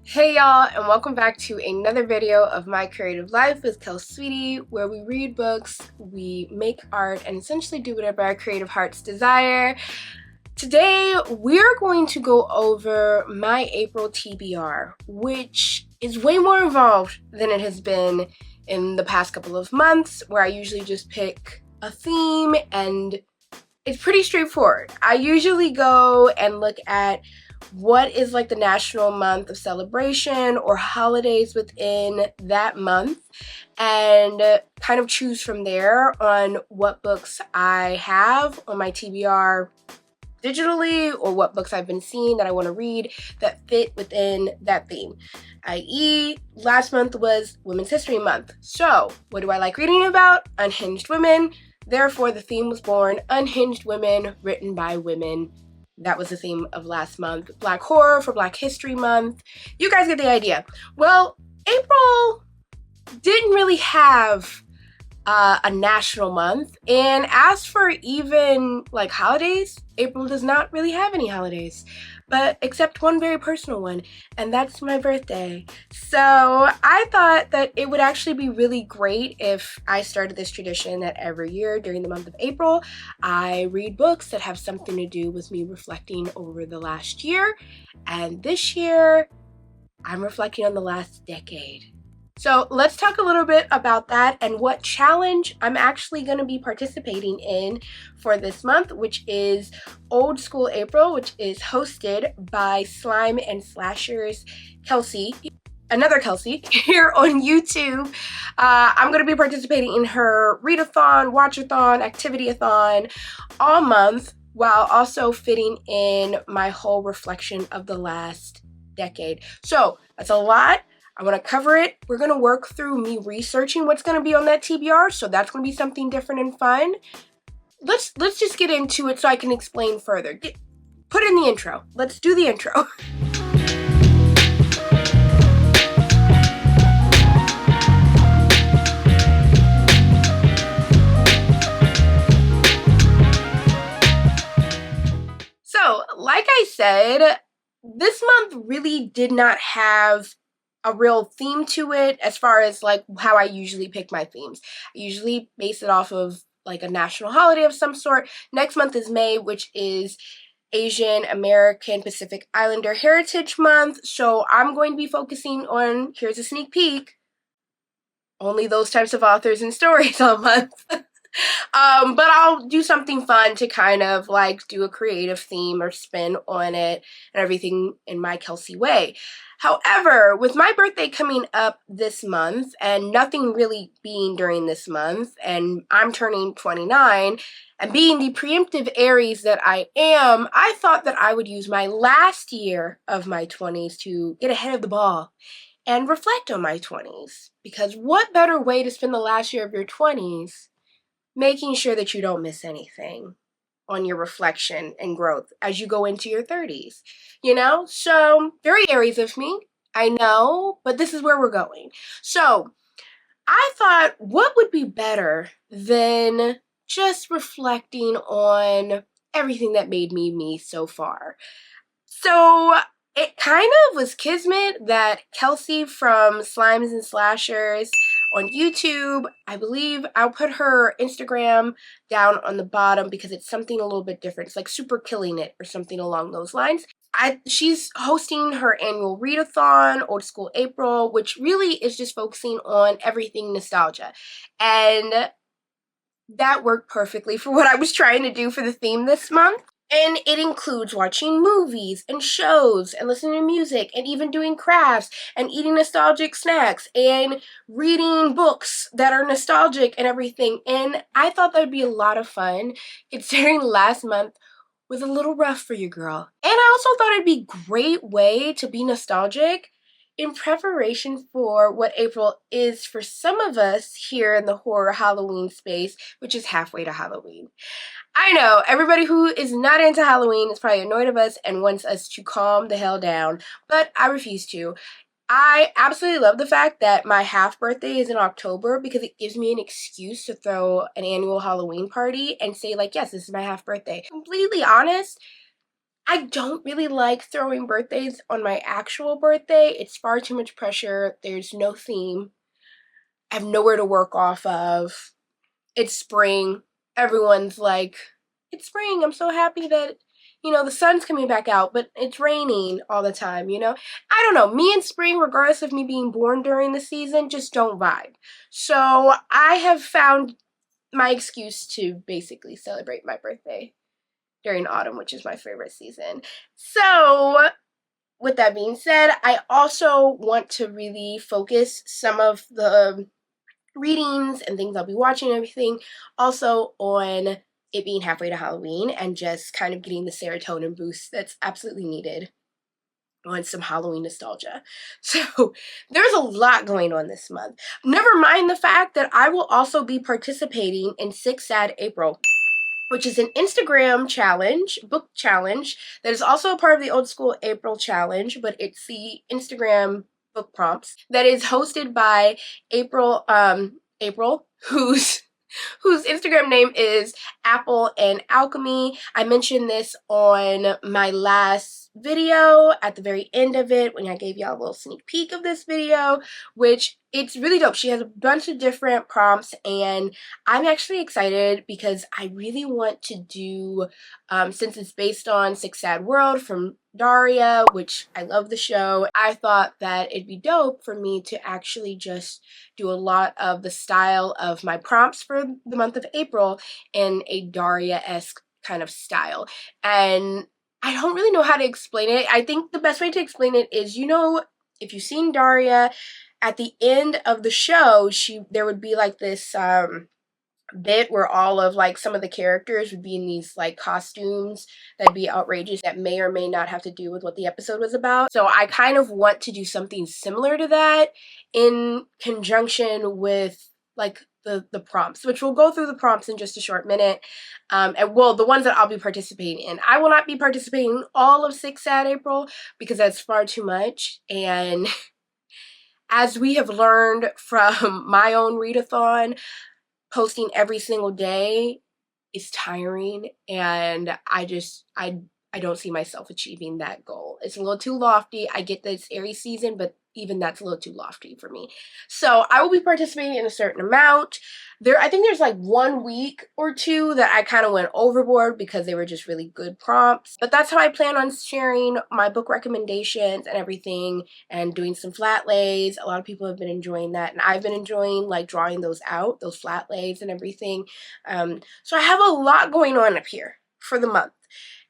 Hey y'all, and welcome back to another video of My Creative Life with Sweetie, where we read books, we make art, and essentially do whatever our creative hearts desire. Today, we're going to go over my April TBR, which is way more involved than it has been in the past couple of months, where I usually just pick a theme and it's pretty straightforward. I usually go and look at what is like the national month of celebration or holidays within that month and kind of choose from there on what books I have on my TBR digitally or what books I've been seeing that I want to read that fit within that theme. i.e., last month was Women's History Month. So, what do I like reading about? Unhinged women. Therefore, the theme was born, Unhinged Women, written by women. That was the theme of last month. Black Horror for Black History Month. You guys get the idea. Well, April didn't really have a national month, and as for even like holidays, April does not really have any holidays, but except one very personal one, and that's my birthday. So I thought that it would actually be really great if I started this tradition that every year during the month of April, I read books that have something to do with me reflecting over the last year, and this year, I'm reflecting on the last decade. So let's talk a little bit about that and what challenge I'm actually going to be participating in for this month, which is Old School April, which is hosted by Slime and Slashers Kelsey, another Kelsey, here on YouTube. I'm going to be participating in her readathon, watchathon, activity-athon all month, while also fitting in my whole reflection of the last decade. So that's a lot. I want to cover it. We're going to work through me researching what's going to be on that TBR, so that's going to be something different and fun. Let's just get into it so I can explain further. Put in the intro. Let's do the intro. So, like I said, this month really did not have a real theme to it as far as like how I usually pick my themes. I usually base it off of like a national holiday of some sort. Next month is May, which is Asian American Pacific Islander Heritage Month. So I'm going to be focusing on, here's a sneak peek, only those types of authors and stories all month. But I'll do something fun to kind of like do a creative theme or spin on it and everything in my Kelsey way. However, with my birthday coming up this month and nothing really being during this month, and I'm turning 29, and being the preemptive Aries that I am, I thought that I would use my last year of my 20s to get ahead of the ball and reflect on my 20s. Because what better way to spend the last year of your 20s making sure that you don't miss anything on your reflection and growth as you go into your 30s, you know? So, very Aries of me, I know, but this is where we're going. So, I thought, what would be better than just reflecting on everything that made me me so far? So, it kind of was kismet that Kelsey from Slimes and Slashers on YouTube, I believe I'll put her Instagram down on the bottom because it's something a little bit different. It's like Super Killing It or something along those lines. She's hosting her annual readathon, Old School April, which really is just focusing on everything nostalgia. And that worked perfectly for what I was trying to do for the theme this month. And it includes watching movies and shows and listening to music and even doing crafts and eating nostalgic snacks and reading books that are nostalgic and everything. And I thought that would be a lot of fun considering last month was a little rough for you, girl. And I also thought it'd be a great way to be nostalgic in preparation for what April is for some of us here in the horror Halloween space, which is halfway to Halloween. I know, everybody who is not into Halloween is probably annoyed of us and wants us to calm the hell down, but I refuse to. I absolutely love the fact that my half birthday is in October because it gives me an excuse to throw an annual Halloween party and say like, yes, this is my half birthday. Completely honest, I don't really like throwing birthdays on my actual birthday. It's far too much pressure. There's no theme. I have nowhere to work off of. It's spring. Everyone's like, it's spring. I'm so happy that, the sun's coming back out, but it's raining all the time, I don't know. Me and spring, regardless of me being born during the season, just don't vibe. So I have found my excuse to basically celebrate my birthday during autumn, which is my favorite season. So with that being said, I also want to really focus some of the readings and things I'll be watching and everything also on it being halfway to Halloween and just kind of getting the serotonin boost that's absolutely needed on some Halloween nostalgia. So there's a lot going on this month. Never mind the fact that I will also be participating in Six Sad April, which is an Instagram challenge, book challenge, that is also a part of the Old School April challenge, but it's the Instagram book prompts that is hosted by April, whose Instagram name is Apple and Alchemy. I mentioned this on my last video at the very end of it when I gave y'all a little sneak peek of this video, which it's really dope. She has a bunch of different prompts and I'm actually excited because I really want to do, since it's based on Six Sad World from Daria, which I love the show, I thought that it'd be dope for me to actually just do a lot of the style of my prompts for the month of April in a Daria-esque kind of style. And I don't really know how to explain it. I think the best way to explain it is, if you've seen Daria, at the end of the show, there would be like this bit where all of like some of the characters would be in these like costumes that'd be outrageous that may or may not have to do with what the episode was about. So I kind of want to do something similar to that in conjunction with like the prompts, which we'll go through the prompts in just a short minute. And well, the ones that I'll be participating in. I will not be participating in all of Six Sad April because that's far too much. And as we have learned from my own readathon, posting every single day is tiring, and I don't see myself achieving that goal. It's a little too lofty. I get that it's Aries season, but even that's a little too lofty for me. So I will be participating in a certain amount. I think there's like 1 week or two that I kind of went overboard because they were just really good prompts. But that's how I plan on sharing my book recommendations and everything and doing some flat lays. A lot of people have been enjoying that, and I've been enjoying like drawing those out, those flat lays and everything. So I have a lot going on up here for the month.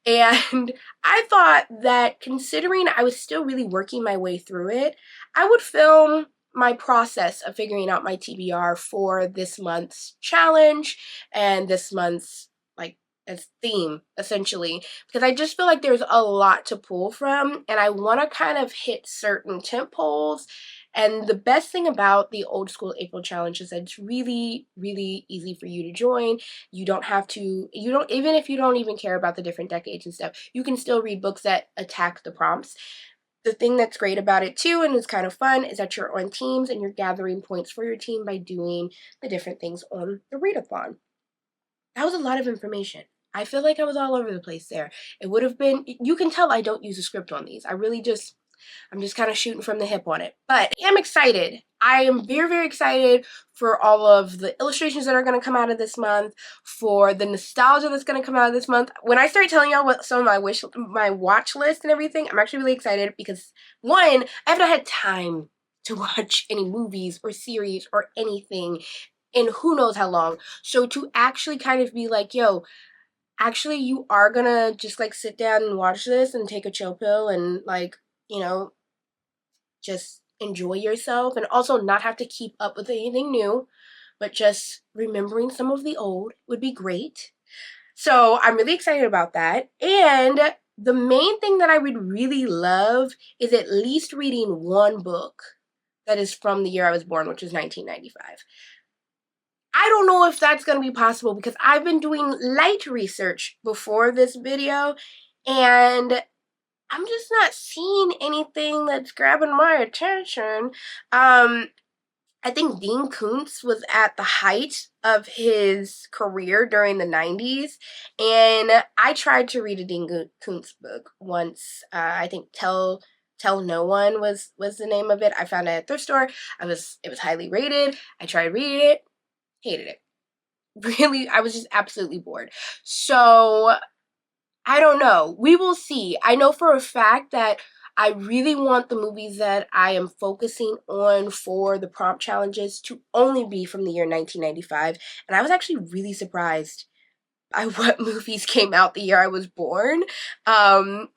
And I thought that considering I was still really working my way through it, I would film my process of figuring out my TBR for this month's challenge and this month's like as theme, essentially, because I just feel like there's a lot to pull from and I want to kind of hit certain tent poles. And the best thing about the Old School April Challenge is that it's really, really easy for you to join. You don't have to, even if you don't even care about the different decades and stuff, you can still read books that attack the prompts. The thing that's great about it too, and is kind of fun, is that you're on teams and you're gathering points for your team by doing the different things on the readathon. That was a lot of information. I feel like I was all over the place there. It would have been, you can tell I don't use a script on these. I'm just kind of shooting from the hip on it. But I'm excited. I am very, very excited for all of the illustrations that are going to come out of this month, for the nostalgia that's going to come out of this month. When I start telling y'all what some of my watch list and everything, I'm actually really excited because, one, I haven't had time to watch any movies or series or anything in who knows how long. So to actually kind of be like, yo, actually you are gonna just like sit down and watch this and take a chill pill and like, just enjoy yourself and also not have to keep up with anything new, but just remembering some of the old would be great. So I'm really excited about that. And the main thing that I would really love is at least reading one book that is from the year I was born, which is 1995. I don't know if that's going to be possible because I've been doing light research before this video and I'm just not seeing anything that's grabbing my attention. I think Dean Koontz was at the height of his career during the 90s, and I tried to read a Dean Koontz book once. I think Tell No One was the name of it. I found it at a thrift store. It was highly rated. I tried reading it, hated it. Really, I was just absolutely bored. So I don't know. We will see. I know for a fact that I really want the movies that I am focusing on for the prompt challenges to only be from the year 1995. And I was actually really surprised by what movies came out the year I was born.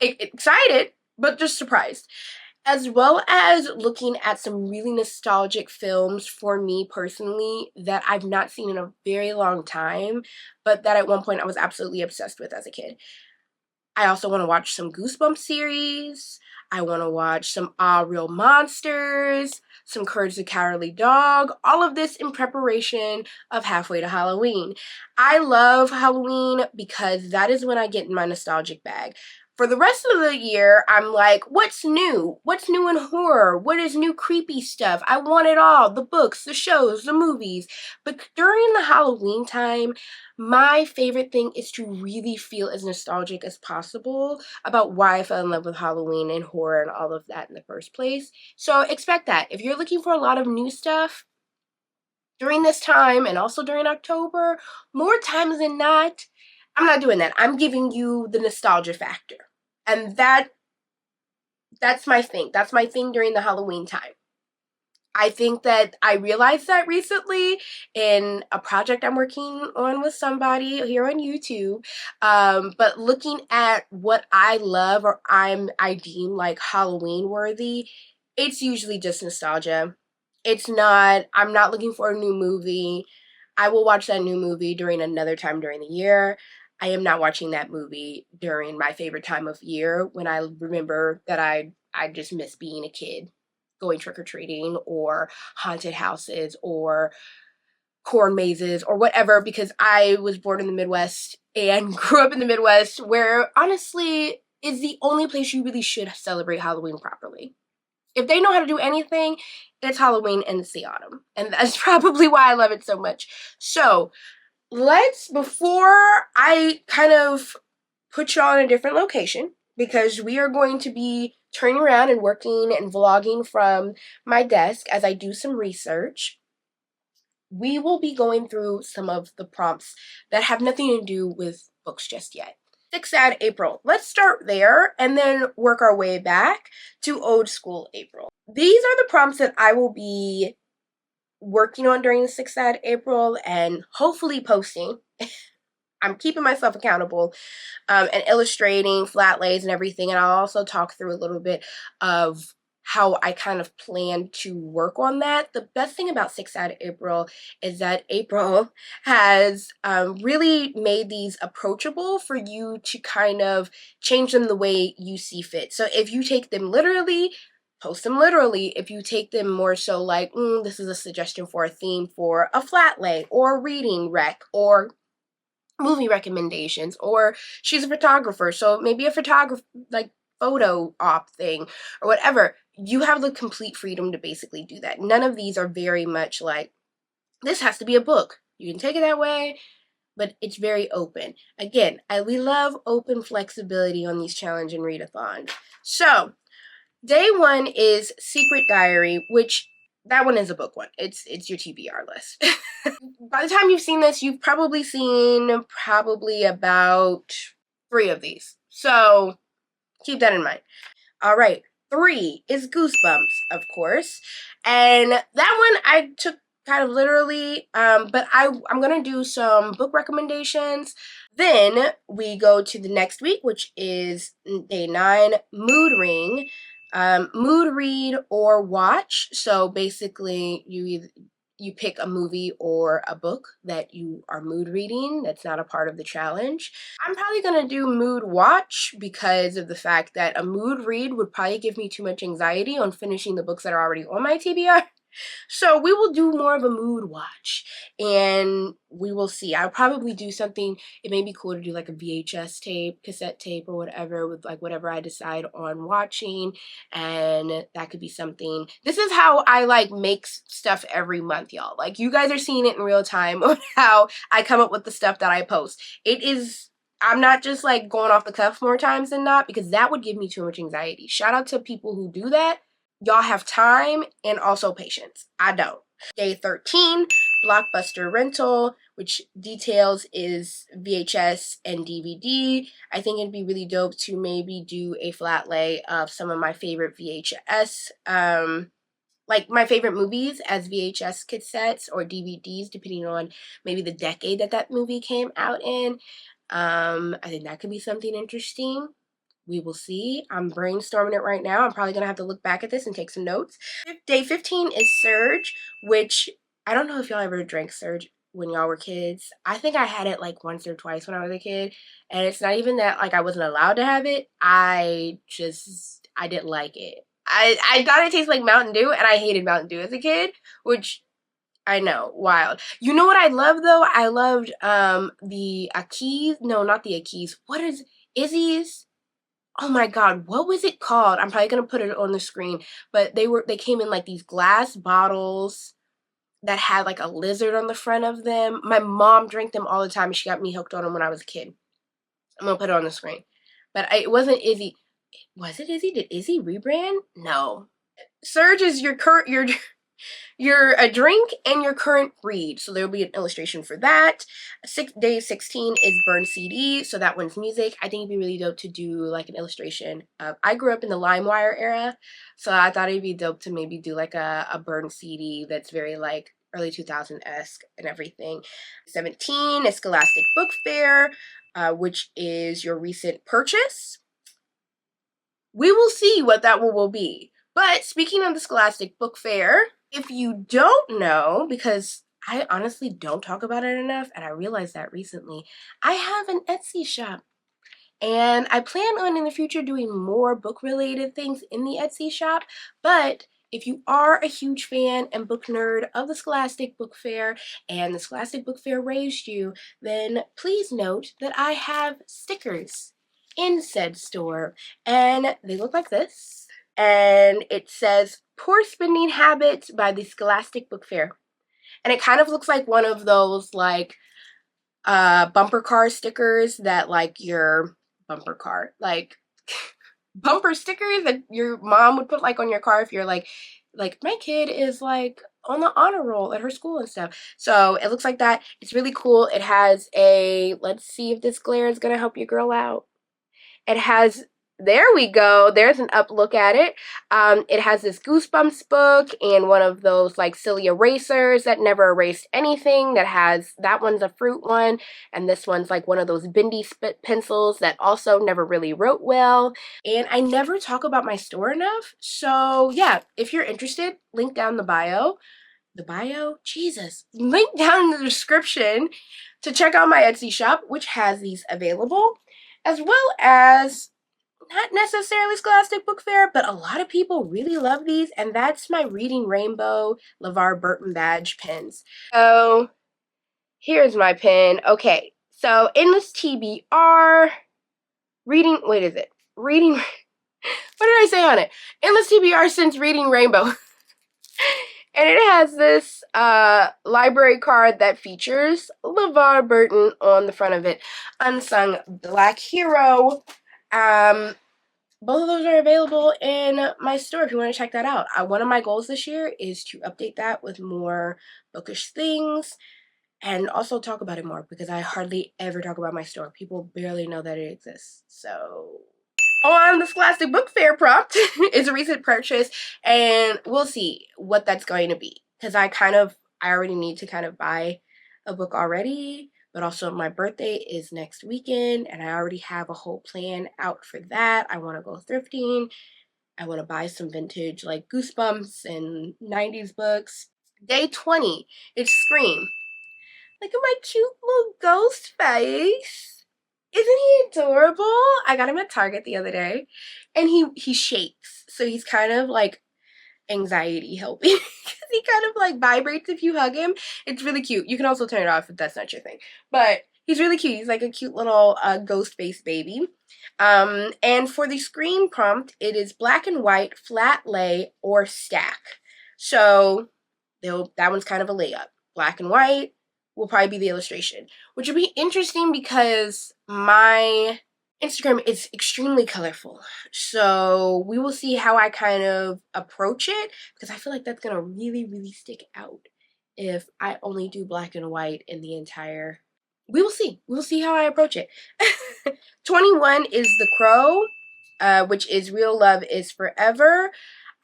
Excited, but just surprised. As well as looking at some really nostalgic films for me personally that I've not seen in a very long time, but that at one point I was absolutely obsessed with as a kid. I also want to watch some Goosebumps series. I want to watch some Ah Real Monsters, some Courage the Cowardly Dog, all of this in preparation of halfway to Halloween. I love Halloween because that is when I get in my nostalgic bag. For the rest of the year, I'm like, what's new? What's new in horror? What is new creepy stuff? I want it all. The books, the shows, the movies. But during the Halloween time, my favorite thing is to really feel as nostalgic as possible about why I fell in love with Halloween and horror and all of that in the first place. So expect that. If you're looking for a lot of new stuff during this time and also during October, more times than not, I'm not doing that. I'm giving you the nostalgia factor. And that's my thing. That's my thing during the Halloween time. I think that I realized that recently in a project I'm working on with somebody here on YouTube. But looking at what I love or I deem like Halloween worthy, it's usually just nostalgia. I'm not looking for a new movie. I will watch that new movie during another time during the year. I am not watching that movie during my favorite time of year when I remember that I just miss being a kid, going trick-or-treating or haunted houses or corn mazes or whatever, because I was born in the Midwest and grew up in the Midwest, where honestly is the only place you really should celebrate Halloween properly. If they know how to do anything, it's Halloween and it's the autumn. And that's probably why I love it so much. So before I kind of put you all in a different location, because we are going to be turning around and working and vlogging from my desk as I do some research. We will be going through some of the prompts that have nothing to do with books just yet. Six Sad April. Let's start there and then work our way back to Old School April. These are the prompts that I will be working on during the Six Sad April and hopefully posting. I'm keeping myself accountable and illustrating flat lays and everything. And I'll also talk through a little bit of how I kind of plan to work on that. The best thing about Six Sad April is that April has really made these approachable for you to kind of change them the way you see fit. So if you take them literally, post them literally. If you take them more so like, this is a suggestion for a theme for a flat lay or reading rec or movie recommendations, or she's a photographer, so maybe a photographer like photo op thing or whatever, you have the complete freedom to basically do that. None of these are very much like this has to be a book. You can take it that way, but it's very open. Again, we love open flexibility on these challenge and readathons. So day one is Secret Diary, which that one is a book one. It's your TBR list. By the time you've seen this, you've probably seen about 3 of these. So keep that in mind. All right. 3 is Goosebumps, of course. And that one I took kind of literally, but I'm going to do some book recommendations. Then we go to the next week, which is day 9, Mood Ring. Mood read or watch. So basically you pick a movie or a book that you are mood reading that's not a part of the challenge. I'm probably going to do mood watch because of the fact that a mood read would probably give me too much anxiety on finishing the books that are already on my TBR. So we will do more of a mood watch, and we will see. I'll probably do something. It may be cool to do like a VHS tape, cassette tape, or whatever, with like whatever I decide on watching, and that could be something. This is how I like make stuff every month, y'all. Like, you guys are seeing it in real time on how I come up with the stuff that I post. It is, I'm not just like going off the cuff more times than not, because that would give me too much anxiety. Shout out to people who do that. Y'all have time and also patience. I don't. Day 13, Blockbuster rental, which details is VHS and DVD. I think it'd be really dope to maybe do a flat lay of some of my favorite VHS, like my favorite movies as VHS cassettes or DVDs, depending on maybe the decade that that movie came out in. I think that could be something interesting. We will see. I'm brainstorming it right now. I'm probably going to have to look back at this and take some notes. Day 15 is Surge, which I don't know if y'all ever drank Surge when y'all were kids. I think I had it like once or twice when I was a kid. And it's not even that like I wasn't allowed to have it. I didn't like it. I thought it tasted like Mountain Dew, and I hated Mountain Dew as a kid, which I know, wild. You know what I love though? I loved the Akis. No, not the Akis. What is Izzy's? Oh my god, what was it called? I'm probably gonna put it on the screen, but they came in like these glass bottles that had like a lizard on the front of them. My mom drank them all the time, and she got me hooked on them when I was a kid. I'm gonna put it on the screen, but it wasn't Izzy. Was it Izzy? Did Izzy rebrand? No. Surge is your a drink and your current read. So there will be an illustration for that. Day 16 is Burn CD. So that one's music. I think it'd be really dope to do like an illustration of, I grew up in the LimeWire era. So I thought it'd be dope to maybe do like a Burn CD that's very like early 2000-esque and everything. 17 is Scholastic Book Fair, which is your recent purchase. We will see what that will be. But speaking of the Scholastic Book Fair, if you don't know, because I honestly don't talk about it enough, and I realized that recently, I have an Etsy shop. And I plan on in the future doing more book-related things in the Etsy shop. But if you are a huge fan and book nerd of the Scholastic Book Fair, and the Scholastic Book Fair raised you, then please note that I have stickers in said store. And they look like this. And it says Poor Spending Habits by the Scholastic Book Fair. And it kind of looks like one of those like bumper car stickers that like your bumper car, like bumper stickers that your mom would put like on your car if you're like my kid is like on the honor roll at her school and stuff. So it looks like that. It's really cool. It has a, let's see if this glare is gonna help your girl out. It has, there we go. There's an up look at it. It has this Goosebumps book and one of those like silly erasers that never erased anything. That one's a fruit one. And this one's like one of those bendy spit pencils that also never really wrote well. And I never talk about my store enough. So yeah, if you're interested, link down the bio. Jesus. Link down in the description to check out my Etsy shop, which has these available, as well as not necessarily Scholastic Book Fair, but a lot of people really love these, and that's my Reading Rainbow LeVar Burton badge pins. So here's my pin. Okay, so Endless TBR, Reading, what did I say on it? Endless TBR since Reading Rainbow. And it has this library card that features LeVar Burton on the front of it. Unsung Black Hero. Both of those are available in my store if you want to check that out. One of my goals this year is to update that with more bookish things and also talk about it more, because I hardly ever talk about my store. People barely know that it exists. So on the Scholastic Book Fair prompt is a recent purchase, and we'll see what that's going to be, because I already need to kind of buy a book already, but also my birthday is next weekend and I already have a whole plan out for that. I want to go thrifting. I want to buy some vintage like Goosebumps and 90s books. Day 20, it's Scream. Look at my cute little ghost face. Isn't he adorable? I got him at Target the other day, and he shakes. So he's kind of like anxiety helping because he kind of like vibrates if you hug him. It's really cute. You can also turn it off if that's not your thing, but he's really cute. He's like a cute little ghost-based baby. And for the screen prompt, it is black and white, flat lay, or stack. So that one's kind of a layup. Black and white will probably be the illustration, which would be interesting because my Instagram is extremely colorful. So we will see how I kind of approach it, because I feel like that's going to really, really stick out if I only do black and white in the entire... We will see. We'll see how I approach it. 21 is The Crow, which is Real Love is Forever.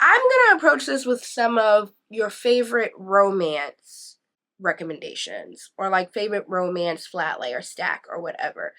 I'm going to approach this with some of your favorite romance recommendations, or like favorite romance flat lay or stack or whatever.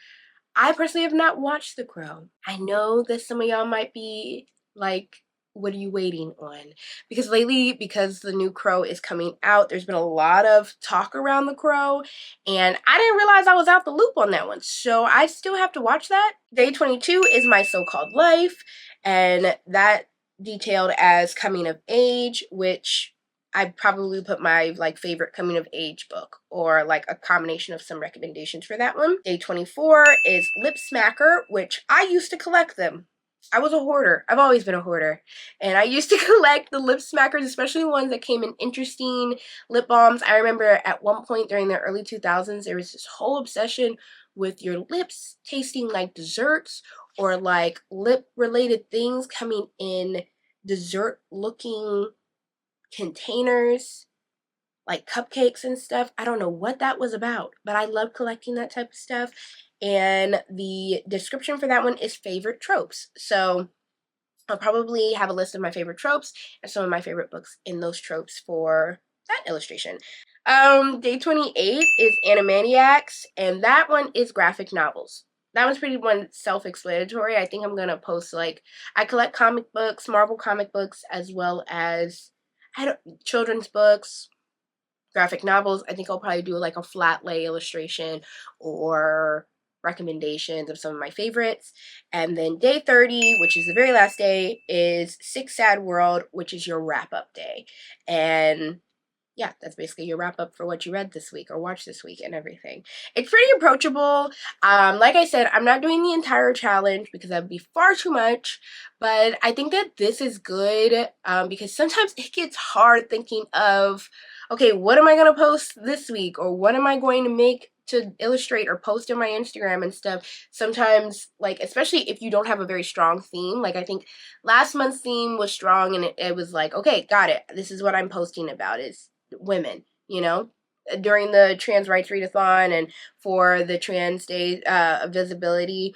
I personally have not watched The Crow. I know that some of y'all might be like, what are you waiting on? Because lately, because the new Crow is coming out, there's been a lot of talk around The Crow, and I didn't realize I was out the loop on that one, so I still have to watch that. Day 22 is My So-Called Life, and that detailed as coming of age, which I'd probably put my like favorite coming of age book, or like a combination of some recommendations for that one. Day 24 is Lip Smacker, which I used to collect them. I was a hoarder. I've always been a hoarder. And I used to collect the lip smackers, especially ones that came in interesting lip balms. I remember at one point during the early 2000s, there was this whole obsession with your lips tasting like desserts, or like lip-related things coming in dessert-looking containers, like cupcakes and stuff. I don't know what that was about, but I love collecting that type of stuff. And the description for that one is favorite tropes. So I'll probably have a list of my favorite tropes and some of my favorite books in those tropes for that illustration. Day 28 is Animaniacs, and that one is graphic novels. That one's pretty self-explanatory. I think I'm going to post, like, I collect comic books, Marvel comic books, as well as children's books, graphic novels. I think I'll probably do like a flat lay illustration or recommendations of some of my favorites. And then day 30, which is the very last day, is Sick Sad World, which is your wrap-up day. And yeah, that's basically your wrap-up for what you read this week or watched this week and everything. It's pretty approachable. Like I said, I'm not doing the entire challenge because that would be far too much, but I think that this is good because sometimes it gets hard thinking of, okay, what am I going to post this week, or what am I going to make to illustrate or post on my Instagram and stuff. Sometimes, like, especially if you don't have a very strong theme, like I think last month's theme was strong, and it was like, okay, got it. This is what I'm posting about, is women, you know? During the Trans Rights Readathon and for the Trans Day of Visibility,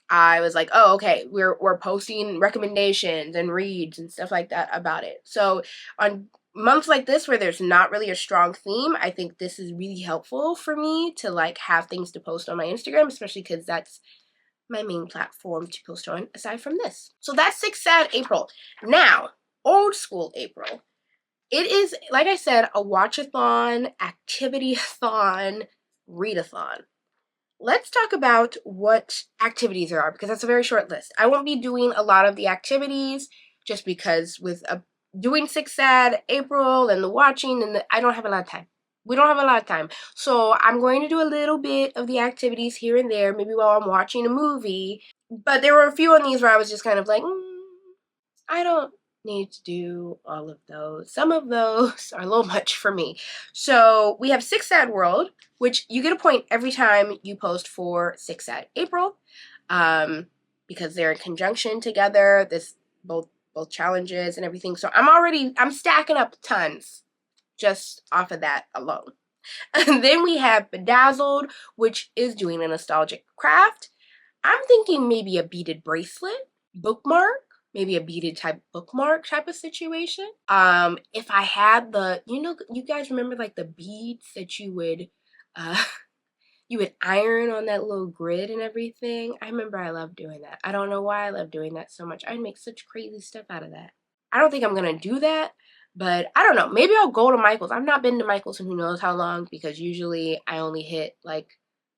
I was like, oh, okay, we're posting recommendations and reads and stuff like that about it. So on months like this where there's not really a strong theme, I think this is really helpful for me to like have things to post on my Instagram, especially because that's my main platform to post on aside from this. So that's Sick Sad April. Now, Old School April. It is, like I said, a Watchathon, Activity-athon, Readathon. Let's talk about what activities there are, because that's a very short list. I won't be doing a lot of the activities just because with doing Sick Sad April and the watching, and I don't have a lot of time. We don't have a lot of time. So I'm going to do a little bit of the activities here and there, maybe while I'm watching a movie. But there were a few on these where I was just kind of like, I don't need to do all of those. Some of those are a little much for me. So we have Sick Sad World, which you get a point every time you post for Sick Sad April, because they're in conjunction together. Both challenges and everything. So I'm stacking up tons just off of that alone. And then we have Bedazzled, which is doing a nostalgic craft. I'm thinking maybe a beaded bracelet, bookmark, maybe a beaded type bookmark type of situation. If I had you guys remember like the beads that you would iron on that little grid and everything? I remember I loved doing that. I don't know why I love doing that so much. I'd make such crazy stuff out of that. I don't think I'm gonna do that, but I don't know. Maybe I'll go to Michael's. I've not been to Michael's in who knows how long, because usually I only hit like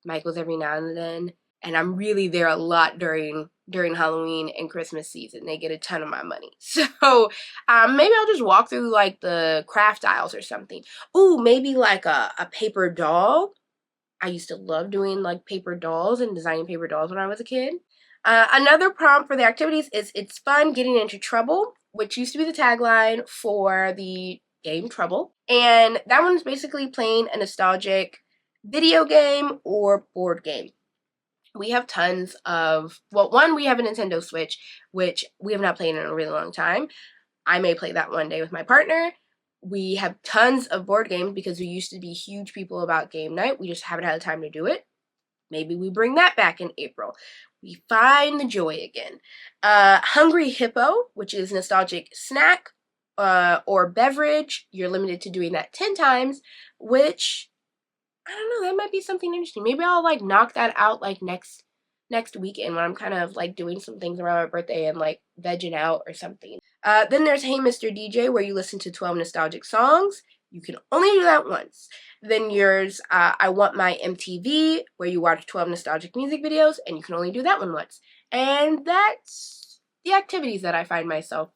Michael's every now and then, and I'm really there a lot during during Halloween and Christmas season. They get a ton of my money. So maybe I'll just walk through like the craft aisles or something. Ooh, maybe like a paper doll. I used to love doing like paper dolls and designing paper dolls when I was a kid. Another prompt for the activities is it's fun getting into trouble, which used to be the tagline for the game Trouble. And that one's basically playing a nostalgic video game or board game. We have tons of, well, one, we have a Nintendo Switch, which we have not played in a really long time. I may play that one day with my partner. We have tons of board games because we used to be huge people about game night. We just haven't had the time to do it. Maybe we bring that back in April. We find the joy again. Hungry Hippo, which is nostalgic snack or beverage. You're limited to doing that 10 times, which, I don't know, that might be something interesting. Maybe I'll like knock that out like next weekend when I'm kind of like doing some things around my birthday and like vegging out or something. Then there's Hey Mr. DJ, where you listen to 12 nostalgic songs. You can only do that once. Then there's I Want My MTV, where you watch 12 nostalgic music videos, and you can only do that one once. And that's the activities that I find myself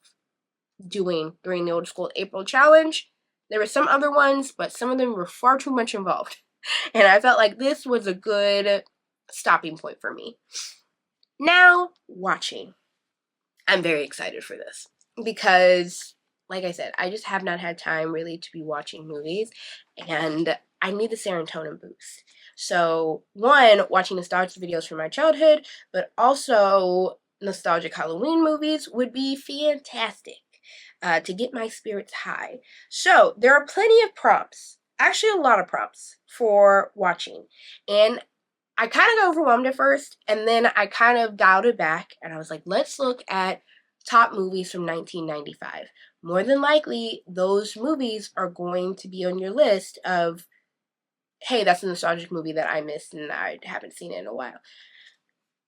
doing during the Old School April Challenge. There were some other ones, but some of them were far too much involved. And I felt like this was a good stopping point for me. Now, watching. I'm very excited for this because, like I said, I just have not had time really to be watching movies, and I need the serotonin boost. So, one, watching nostalgic videos from my childhood, but also nostalgic Halloween movies would be fantastic to get my spirits high. So, there are plenty of prompts, actually a lot of prompts for watching, and I kind of got overwhelmed at first, and then I kind of dialed it back, and I was like, let's look at top movies from 1995. More than likely, those movies are going to be on your list of, hey, that's a nostalgic movie that I missed and I haven't seen it in a while.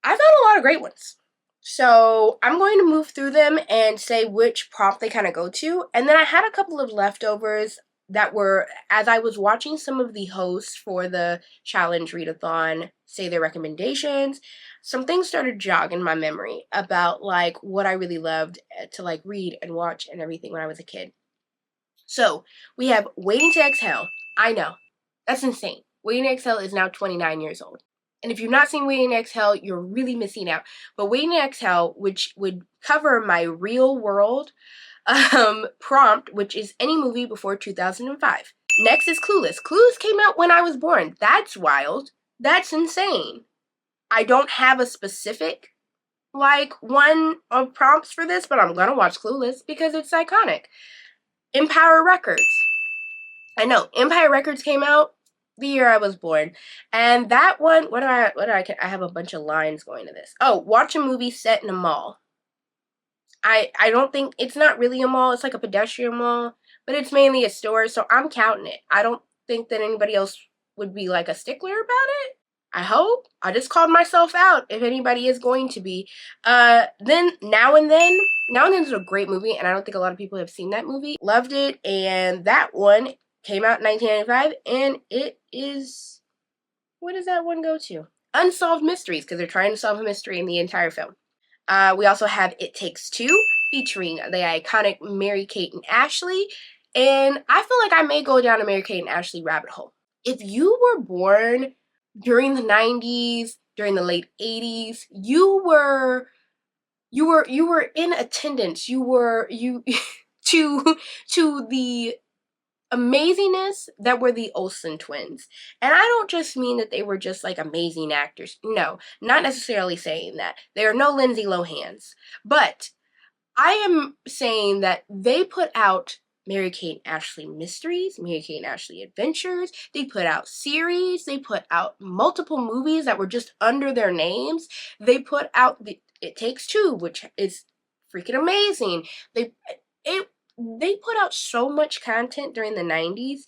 I found a lot of great ones. So I'm going to move through them and say which prompt they kind of go to. And then I had a couple of leftovers that were, as I was watching some of the hosts for the challenge readathon say their recommendations, some things started jogging my memory about like what I really loved to like read and watch and everything when I was a kid. So we have Waiting to Exhale. I know, that's insane. Waiting to Exhale is now 29 years old. And if you've not seen Waiting to Exhale, you're really missing out. But Waiting to Exhale, which would cover my real world prompt, which is any movie before 2005. Next is Clueless. Clueless came out when I was born. That's wild. That's insane. I don't have a specific like one of prompts for this, but I'm gonna watch Clueless because it's iconic. Empire Records. I know Empire Records came out the year I was born, and that one. I have a bunch of lines going to this. Oh, watch a movie set in a mall. I don't think, it's not really a mall, it's like a pedestrian mall, but it's mainly a store, so I'm counting it. I don't think that anybody else would be like a stickler about it. I hope. I just called myself out if anybody is going to be. Then Now and Then. Now and Then is a great movie, and I don't think a lot of people have seen that movie. Loved it, and that one came out in 1995, and it is, what does that one go to? Unsolved Mysteries, because they're trying to solve a mystery in the entire film. We also have It Takes Two, featuring the iconic Mary-Kate and Ashley. And I feel like I may go down a Mary-Kate and Ashley rabbit hole. If you were born during the 90s, during the late 80s, you were in attendance. You were to the amazingness that were the Olsen twins. And I don't just mean that they were just like amazing actors. No, not necessarily saying that. They are no Lindsay Lohans. But I am saying that they put out Mary-Kate and Ashley Mysteries, Mary-Kate and Ashley Adventures. They put out series. They put out multiple movies that were just under their names. They put out It Takes Two, which is freaking amazing. They put out so much content during the 90s.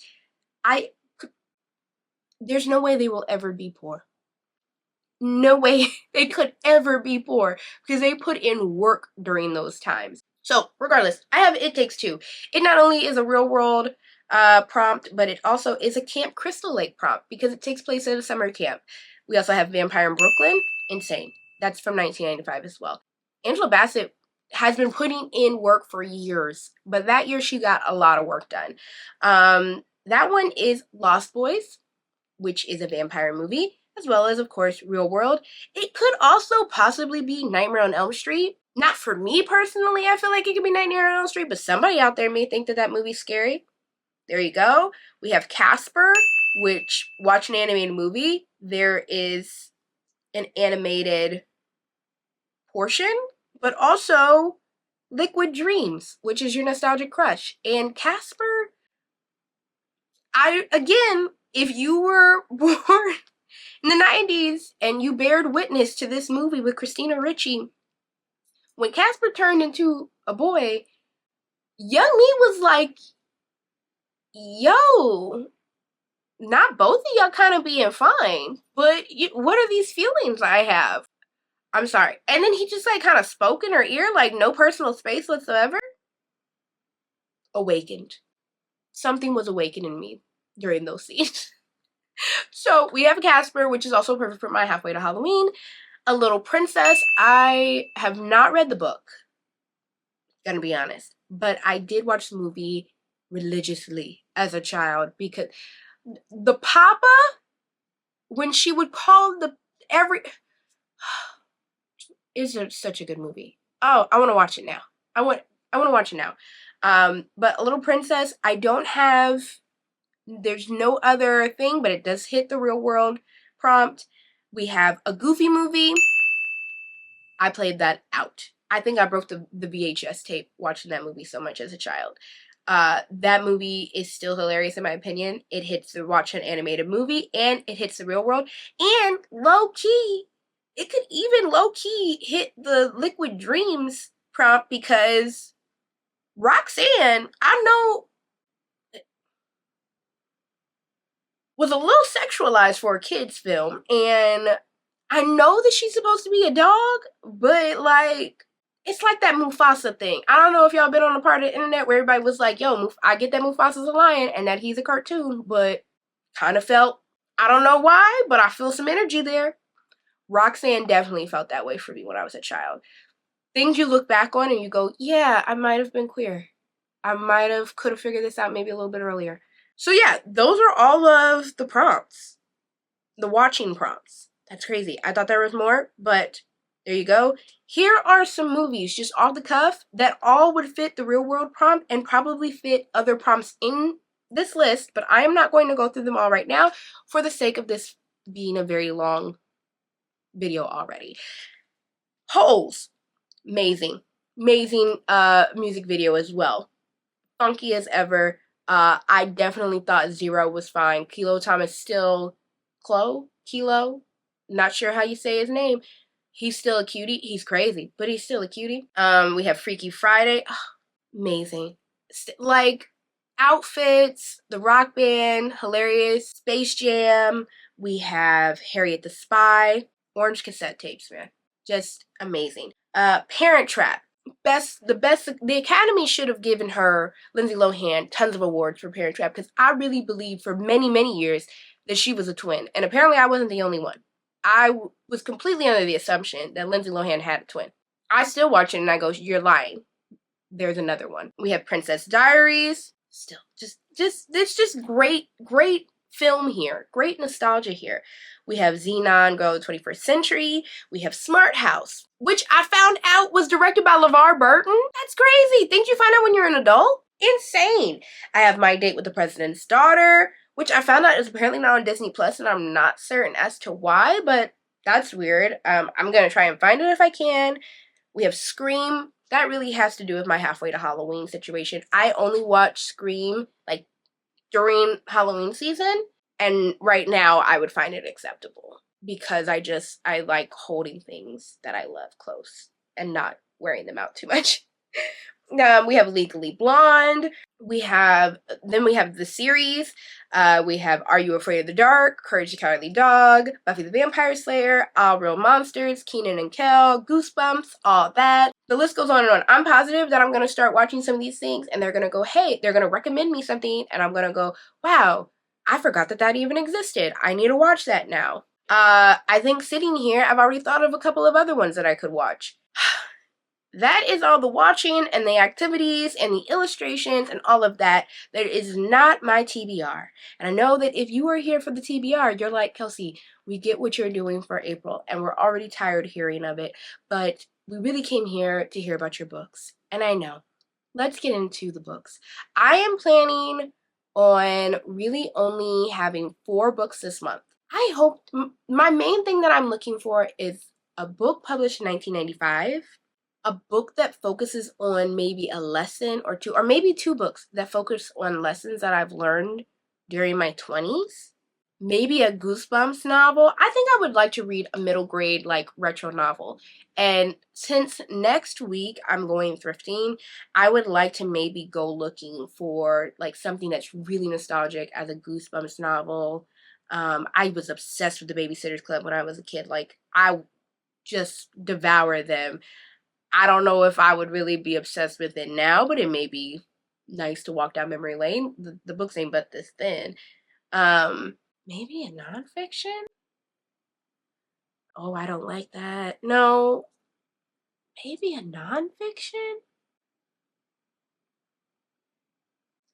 There's no way they will ever be poor. No way they could ever be poor because they put in work during those times. So regardless, I have It Takes Two. It not only is a real world prompt, but it also is a Camp Crystal Lake prompt because it takes place at a summer camp. We also have Vampire in Brooklyn. Insane. That's from 1995 as well. Angela Bassett has been putting in work for years, but that year she got a lot of work done. That one is Lost Boys, which is a vampire movie, as well as, of course, Real World. It could also possibly be Nightmare on Elm Street. Not for me personally, I feel like it could be Nightmare on Elm Street, but somebody out there may think that that movie's scary. There you go. We have Casper, which, watch an animated movie. There is an animated portion, but also Liquid Dreams, which is your nostalgic crush. And Casper, if you were born in the 90s and you bared witness to this movie with Christina Ricci, when Casper turned into a boy, young me was like, yo, not both of y'all kind of being fine, but what are these feelings I have? I'm sorry. And then he just like kind of spoke in her ear, like no personal space whatsoever. Awakened. Something was awakened in me during those scenes. So we have Casper, which is also perfect for my halfway to Halloween. A Little Princess. I have not read the book, gonna be honest, but I did watch the movie religiously as a child because the papa, when she would call it's such a good movie. Oh, I want to watch it now. I want to watch it now. But A Little Princess, there's no other thing, but it does hit the real world prompt. We have a Goofy movie. I played that out. I think I broke the VHS tape watching that movie so much as a child. That movie is still hilarious in my opinion. It hits the watch an animated movie and it hits the real world. And low-key, it could even low-key hit the Liquid Dreams prompt because Roxanne, I know, was a little sexualized for a kid's film. And I know that she's supposed to be a dog, but like, it's like that Mufasa thing. I don't know if y'all been on a part of the internet where everybody was like, yo, I get that Mufasa's a lion and that he's a cartoon, but kind of felt, I don't know why, but I feel some energy there. Roxanne definitely felt that way for me when I was a child. Things you look back on and you go, yeah, I might have been queer. Could have figured this out maybe a little bit earlier. So yeah, those are all of the prompts. The watching prompts. That's crazy. I thought there was more, but there you go. Here are some movies, just off the cuff, that all would fit the real world prompt and probably fit other prompts in this list, but I am not going to go through them all right now for the sake of this being a very long video already. Holes. Amazing. Amazing music video as well. Funky as ever. I definitely thought Zero was fine. Kilo Thomas still... Kilo? Not sure how you say his name. He's still a cutie. He's crazy, but he's still a cutie. We have Freaky Friday. Oh, amazing. Like, outfits, the rock band, hilarious. Space Jam. We have Harriet the Spy. Orange cassette tapes, man. Just amazing. Parent Trap. The Academy should have given her, Lindsay Lohan, tons of awards for Parent Trap because I really believe for many, many years that she was a twin. And apparently I wasn't the only one. I was completely under the assumption that Lindsay Lohan had a twin. I still watch it and I go, you're lying. There's another one. We have Princess Diaries. Still, it's just great film here. Great nostalgia here. We have Xenon, Girl of the 21st Century. We have Smart House, which I found out was directed by LeVar Burton. That's crazy. Things you find out when you're an adult? Insane. I have My Date with the President's Daughter, which I found out is apparently not on Disney Plus, and I'm not certain as to why, but that's weird. I'm going to try and find it if I can. We have Scream. That really has to do with my halfway to Halloween situation. I only watch Scream, like, during Halloween season, and right now I would find it acceptable because I like holding things that I love close and not wearing them out too much. We have Legally Blonde. We have the series. We have Are You Afraid of the Dark? Courage the Cowardly Dog, Buffy the Vampire Slayer, All Real Monsters, Kenan and Kel, Goosebumps, all that. The list goes on and on. I'm positive that I'm going to start watching some of these things and they're going to go, hey, they're going to recommend me something and I'm going to go, wow, I forgot that even existed. I need to watch that now. I think sitting here, I've already thought of a couple of other ones that I could watch. That is all the watching and the activities and the illustrations and all of that. That is not my TBR. And I know that if you are here for the TBR, you're like, Kelsey, we get what you're doing for April and we're already tired of hearing of it, but we really came here to hear about your books. And I know. Let's get into the books. I am planning on really only having 4 books this month. I hope my main thing that I'm looking for is a book published in 1995, a book that focuses on maybe a lesson or two, or maybe 2 books that focus on lessons that I've learned during my 20s. Maybe a Goosebumps novel. I think I would like to read a middle grade, like, retro novel. And since next week I'm going thrifting, I would like to maybe go looking for, like, something that's really nostalgic as a Goosebumps novel. I was obsessed with the Babysitter's Club when I was a kid. Like, I just devour them. I don't know if I would really be obsessed with it now, but it may be nice to walk down memory lane. The books ain't but this thin. Maybe a nonfiction? Oh, I don't like that. No, maybe a nonfiction?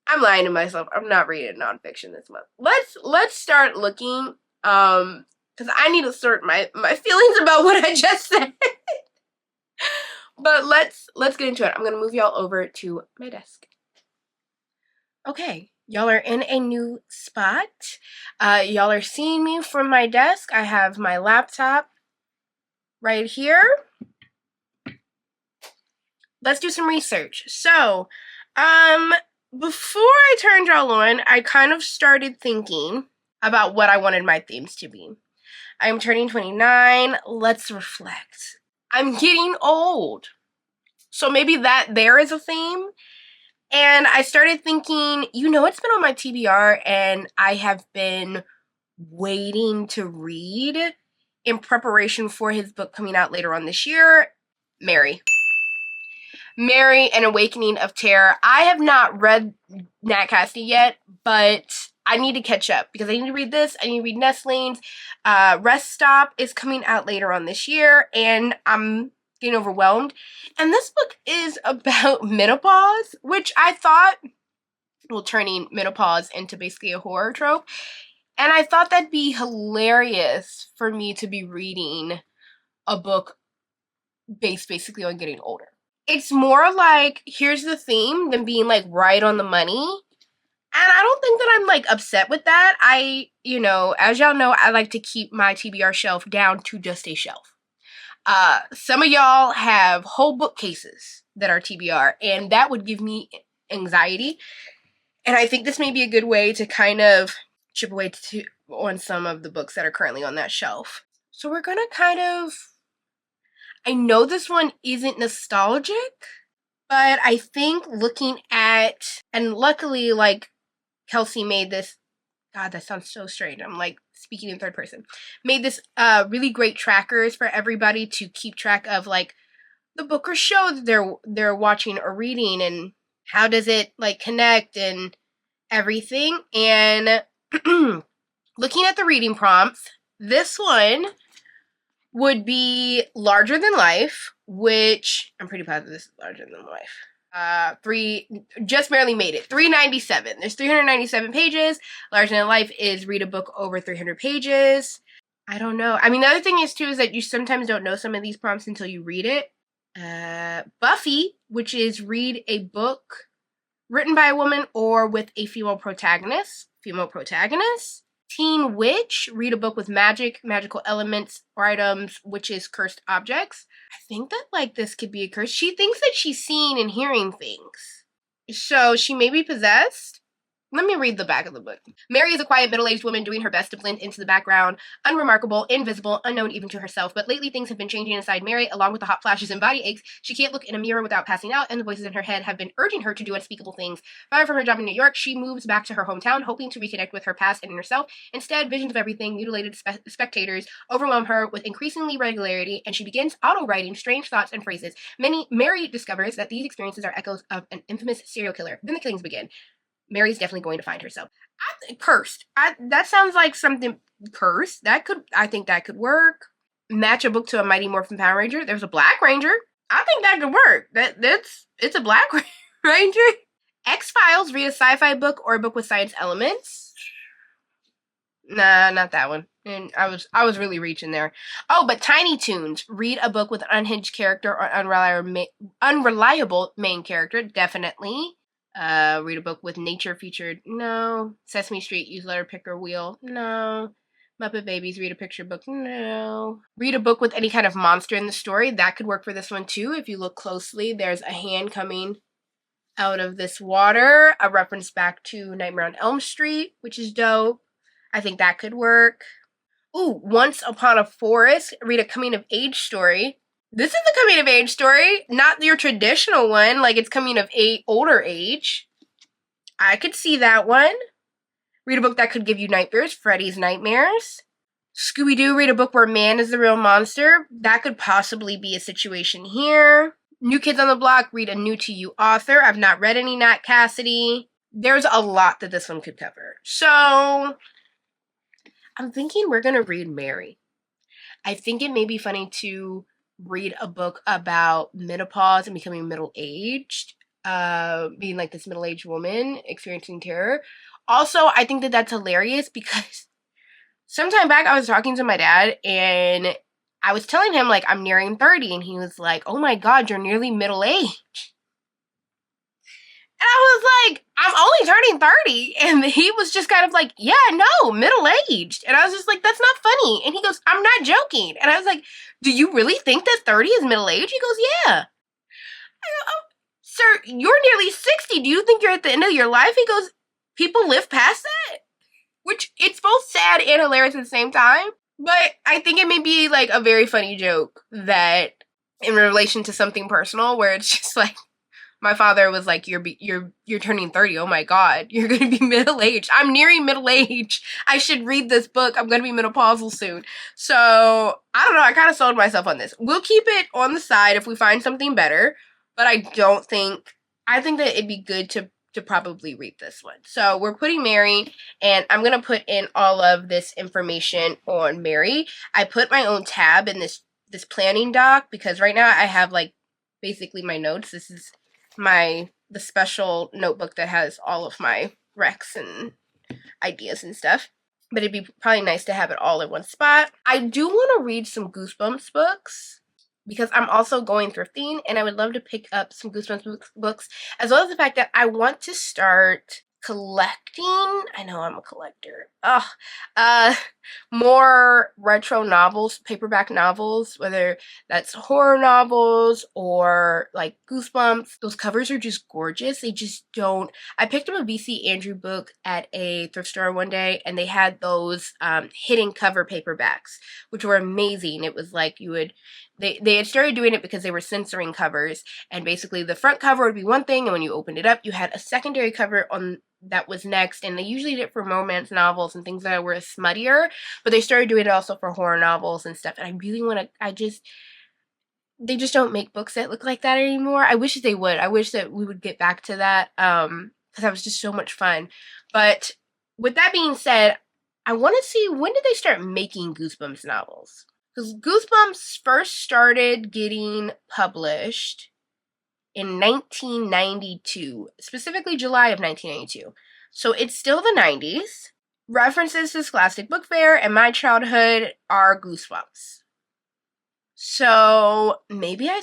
I'm lying to myself. I'm not reading nonfiction this month. Let's start looking. Because I need to sort my feelings about what I just said. But let's get into it. I'm gonna move y'all over to my desk. Okay, y'all are in a new spot. Y'all are seeing me from my desk. I have my laptop right here. Let's do some research. So, before I turned y'all on, I kind of started thinking about what I wanted my themes to be. I'm turning 29. Let's reflect. I'm getting old. So maybe that there is a theme. And I started thinking, it's been on my TBR and I have been waiting to read in preparation for his book coming out later on this year, Mary, An Awakening of Terror. I have not read Nat Cassidy yet, but I need to catch up because I need to read this. I need to read Nestlings. Rest Stop is coming out later on this year, and I'm getting overwhelmed. And this book is about menopause, which I thought, turning menopause into basically a horror trope. And I thought that'd be hilarious for me to be reading a book based basically on getting older. It's more like, here's the theme than being, like, right on the money. And I don't think that I'm, like, upset with that. As y'all know, I like to keep my TBR shelf down to just a shelf. Some of y'all have whole bookcases that are TBR, and that would give me anxiety. And I think this may be a good way to kind of chip away on some of the books that are currently on that shelf. So we're gonna I know this one isn't nostalgic, but I think looking at, and luckily, like, Kelsey made this, God, that sounds so strange. I'm, like, speaking in third person. Made this really great trackers for everybody to keep track of, like, the book or show that they're watching or reading, and how does it, like, connect and everything. And looking at the reading prompts, this one would be Larger Than Life, which I'm pretty positive this is Larger Than Life. Just barely made it. 397. There's 397 pages. Larger Than Life is read a book over 300 pages. I don't know. I mean, the other thing is, too, is that you sometimes don't know some of these prompts until you read it. Buffy, which is read a book written by a woman or with a female protagonist. Teen Witch, read a book with magical elements or items, witches, cursed objects. I think that, like, this could be a curse. She thinks that she's seeing and hearing things. So she may be possessed. Let me read the back of the book. Mary is a quiet, middle-aged woman doing her best to blend into the background. Unremarkable, invisible, unknown even to herself. But lately things have been changing inside Mary, along with the hot flashes and body aches. She can't look in a mirror without passing out, and the voices in her head have been urging her to do unspeakable things. Fired from her job in New York, she moves back to her hometown, hoping to reconnect with her past and inner self. Instead, visions of everything, mutilated spectators, overwhelm her with increasingly regularity, and she begins auto-writing strange thoughts and phrases. Mary discovers that these experiences are echoes of an infamous serial killer. Then the killings begin. Mary's definitely going to find herself. Cursed. That sounds like something cursed. I think that could work. Match a book to a Mighty Morphin Power Ranger. There's a Black Ranger. I think that could work. It's a Black Ranger. X-Files, read a sci-fi book or a book with science elements. Nah, not that one. And I was really reaching there. Oh, but Tiny Toons, read a book with an unhinged character or unreliable main character. Definitely. Read a book with nature featured. No. Sesame Street, use letter picker wheel. No. Muppet Babies, read a picture book. No. Read a book with any kind of monster in the story. That could work for this one too. If you look closely, there's a hand coming out of this water. A reference back to Nightmare on Elm Street, which is dope. I think that could work. Ooh, Once Upon a Forest, read a coming of age story. This is a coming of age story, not your traditional one, like it's coming of older age. I could see that one. Read a book that could give you nightmares, Freddy's Nightmares. Scooby-Doo, read a book where man is the real monster. That could possibly be a situation here. New Kids on the Block, read a new to you author. I've not read any Nat Cassidy. There's a lot that this one could cover. So I'm thinking we're going to read Mary. I think it may be funny to read a book about menopause and becoming middle-aged, being like this middle-aged woman experiencing terror. Also, I think that that's hilarious because sometime back I was talking to my dad and I was telling him like I'm nearing 30 and he was like, oh my god, you're nearly middle-aged. And I was like, I'm only turning 30. And he was just kind of like, yeah, no, middle-aged. And I was just like, that's not funny. And he goes, I'm not joking. And I was like, do you really think that 30 is middle-aged? He goes, yeah. I go, oh, sir, you're nearly 60. Do you think you're at the end of your life? He goes, people live past that? Which, it's both sad and hilarious at the same time. But I think it may be like a very funny joke that in relation to something personal where it's just like, my father was like, you're turning 30. Oh my god, you're going to be middle-aged. I'm nearing middle age. I should read this book. I'm going to be menopausal soon. So, I don't know. I kind of sold myself on this. We'll keep it on the side if we find something better. But I think that it'd be good to probably read this one. So, we're putting Mary, and I'm going to put in all of this information on Mary. I put my own tab in this planning doc because right now I have like basically my notes. This is the special notebook that has all of my recs and ideas and stuff. But it'd be probably nice to have it all in one spot. I do want to read some Goosebumps books because I'm also going thrifting and I would love to pick up some Goosebumps books, as well as the fact that I want to start collecting. I know I'm a collector. More retro novels, paperback novels, whether that's horror novels or like Goosebumps. Those covers are just gorgeous. They just don't. I picked up a VC Andrew book at a thrift store one day and they had those hidden cover paperbacks, which were amazing. It was like they had started doing it because they were censoring covers, and basically the front cover would be one thing, and when you opened it up, you had a secondary cover on that was next, and they usually did it for romance novels and things that were smuttier, but they started doing it also for horror novels and stuff, and I really want to, they just don't make books that look like that anymore. I wish they would. I wish that we would get back to that, because that was just so much fun. But with that being said, I want to see, when did they start making Goosebumps novels? Because Goosebumps first started getting published in 1992, specifically July of 1992. So it's still the 90s. References to Scholastic Book Fair and my childhood are Goosebumps. So maybe I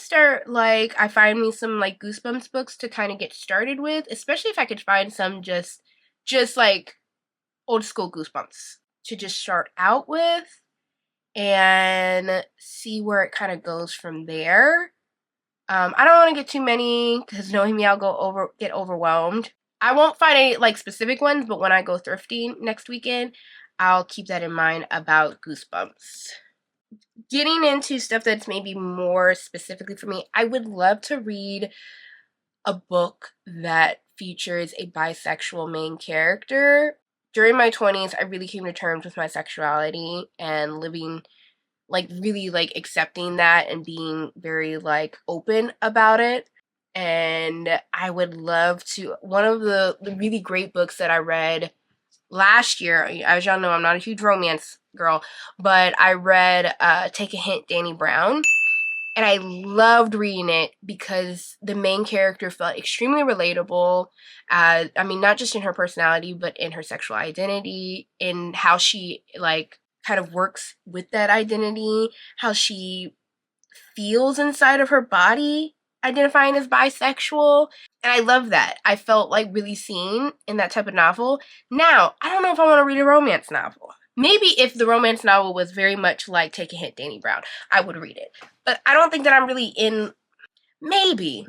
find me some like Goosebumps books to kind of get started with, especially if I could find some just like old school Goosebumps to just start out with and see where it kind of goes from there. I don't want to get too many because knowing me, I'll get overwhelmed. I won't find any like specific ones, but when I go thrifting next weekend, I'll keep that in mind about Goosebumps. Getting into stuff that's maybe more specifically for me, I would love to read a book that features a bisexual main character. During my 20s, I really came to terms with my sexuality and living like really like accepting that and being very like open about it. and I would love to. One of the really great books that I read last year, as y'all know, I'm not a huge romance girl, but I read Take a Hint, Danny Brown. And I loved reading it because the main character felt extremely relatable. I mean, not just in her personality, but in her sexual identity, in how she, like, kind of works with that identity, how she feels inside of her body identifying as bisexual. And I love that. I felt like really seen in that type of novel. Now, I don't know if I want to read a romance novel. Maybe if the romance novel was very much like Take a Hint, Danny Brown, I would read it. But I don't think that I'm really in. Maybe.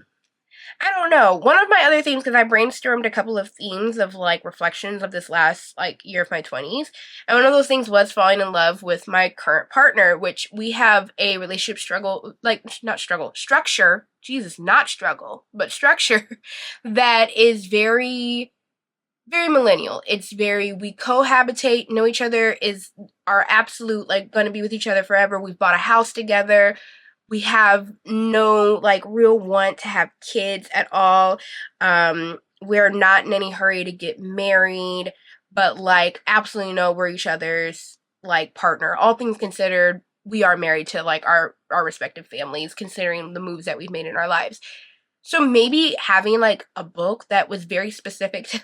I don't know. One of my other themes, because I brainstormed a couple of themes of like reflections of this last like year of my 20s, and one of those things was falling in love with my current partner, which we have a relationship struggle, like not struggle, structure, Jesus, not struggle, but structure that is very, very millennial. It's very, we cohabitate, know each other, is our absolute like gonna be with each other forever. We've bought a house together. We have no like real want to have kids at all. We're not in any hurry to get married, but like absolutely know we're each other's like partner. All things considered, we are married to like our respective families, considering the moves that we've made in our lives. So maybe having like a book that was very specific to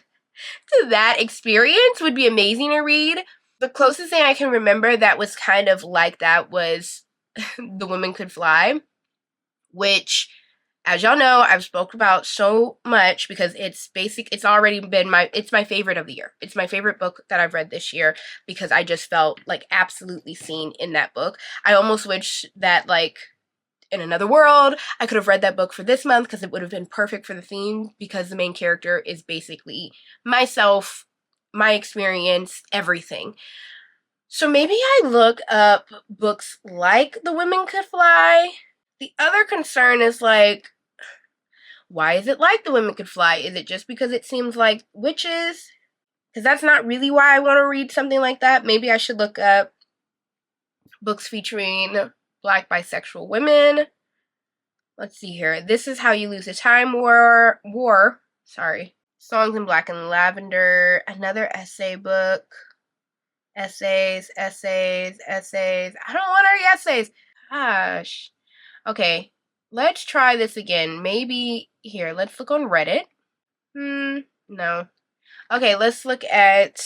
that experience would be amazing to read. The closest thing I can remember that was kind of like that was The Women Could Fly, which, as y'all know, I've spoke about so much because it's already been it's my favorite of the year. It's my favorite book that I've read this year because I just felt like absolutely seen in that book. I almost wish that like in another world, I could have read that book for this month because it would have been perfect for the theme, because the main character is basically myself, my experience, everything. So maybe I look up books like The Women Could Fly. The other concern is like, why is it like The Women Could Fly? Is it just because it seems like witches? Because that's not really why I want to read something like that. Maybe I should look up books featuring Black bisexual women. Let's see here. This Is How You Lose the Time War. Sorry. Songs in Black and Lavender. Another essay book. Essays. I don't want any essays. Gosh. Okay. Let's try this again. Maybe here. Let's look on Reddit. No. Okay, let's look at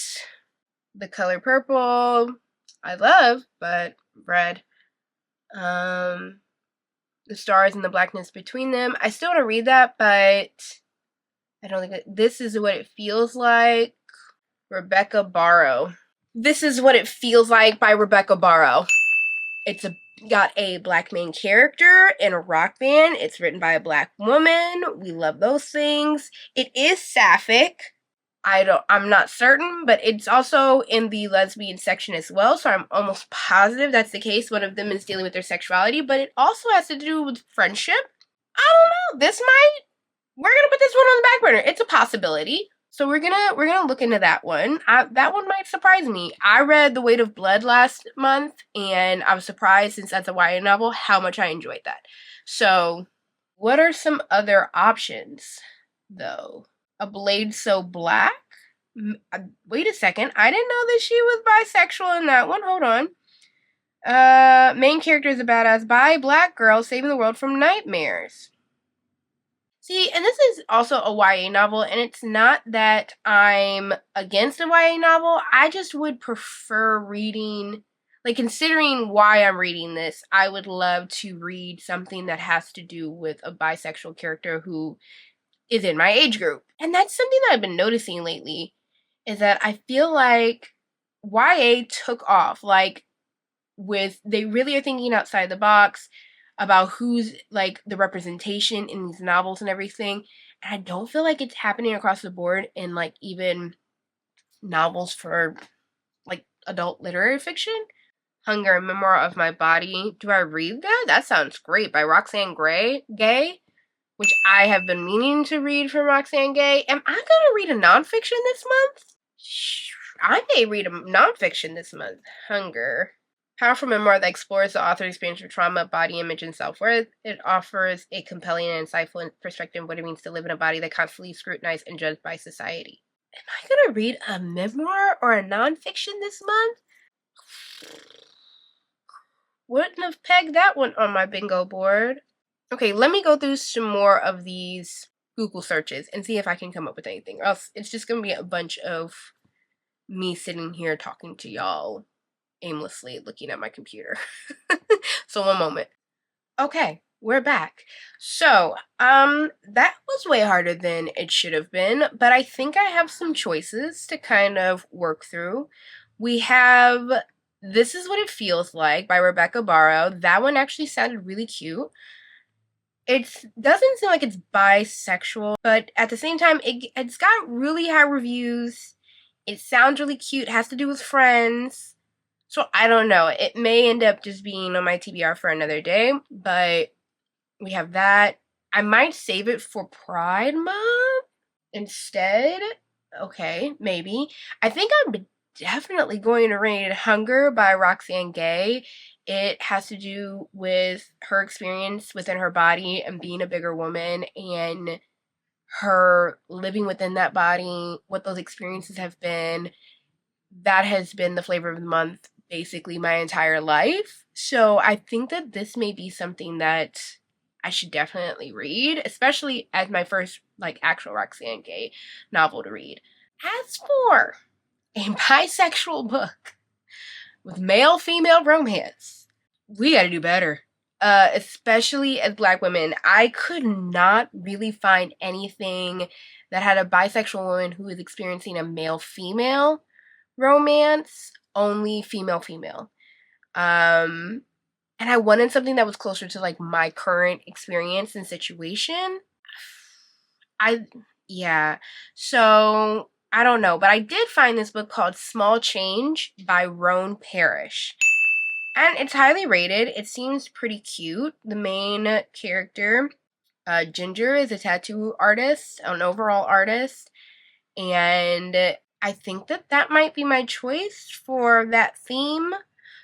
The Color Purple. I love, but red. The Stars and the Blackness Between Them. I still want to read that, but I don't think This Is What It Feels Like. Rebecca Barrow. This Is What It Feels Like by Rebecca Barrow. It's got a black main character in a rock band. It's written by a black woman. We love those things. It is sapphic. I'm not certain, but it's also in the lesbian section as well, so I'm almost positive that's the case. One of them is dealing with their sexuality, but it also has to do with friendship. I don't know. We're gonna put this one on the back burner. It's a possibility. So we're gonna look into that one. That one might surprise me. I read The Weight of Blood last month, and I was surprised, since that's a YA novel, how much I enjoyed that. So, what are some other options, though? A Blade So Black? Wait a second. I didn't know that she was bisexual in that one. Hold on. Main character is a badass black girl saving the world from nightmares. See, and this is also a YA novel, and it's not that I'm against a YA novel. I just would prefer reading, like, considering why I'm reading this, I would love to read something that has to do with a bisexual character who is in my age group. And that's something that I've been noticing lately, is that I feel like YA took off, like, they really are thinking outside the box about who's like the representation in these novels and everything. And I don't feel like it's happening across the board in like even novels for like adult literary fiction. Hunger, a Memoir of My Body. Do I read that? That sounds great, by Roxane Gay, which I have been meaning to read from Roxane Gay. Am I gonna read a nonfiction this month? I may read a nonfiction this month. Hunger. Powerful memoir that explores the author's experience with trauma, body image, and self-worth. It offers a compelling and insightful perspective of what it means to live in a body that constantly scrutinized and judged by society. Am I gonna read a memoir or a nonfiction this month? Wouldn't have pegged that one on my bingo board. Okay, let me go through some more of these Google searches and see if I can come up with anything. Or else it's just gonna be a bunch of me sitting here talking to y'all aimlessly looking at my computer. So one moment. Okay, we're back. So, that was way harder than it should have been, but I think I have some choices to kind of work through. We have This Is What It Feels Like by Rebecca Barrow. That one actually sounded really cute. It doesn't seem like it's bisexual, but at the same time, it's got really high reviews. It sounds really cute. It has to do with friends. So I don't know. It may end up just being on my TBR for another day, but we have that. I might save it for Pride Month instead. Okay, maybe. I think I'm definitely going to read Hunger by Roxane Gay. It has to do with her experience within her body and being a bigger woman and her living within that body, what those experiences have been. That has been the flavor of the month basically my entire life. So I think that this may be something that I should definitely read, especially as my first like actual Roxane Gay novel to read. As for a bisexual book with male-female romance, we gotta do better. Especially as Black women, I could not really find anything that had a bisexual woman who is experiencing a male-female romance, only female-female. And I wanted something that was closer to like my current experience and situation. Yeah. So I don't know, but I did find this book called Small Change by Roan Parrish. And it's highly rated. It seems pretty cute. The main character, Ginger, is a tattoo artist, an overall artist. And I think that might be my choice for that theme.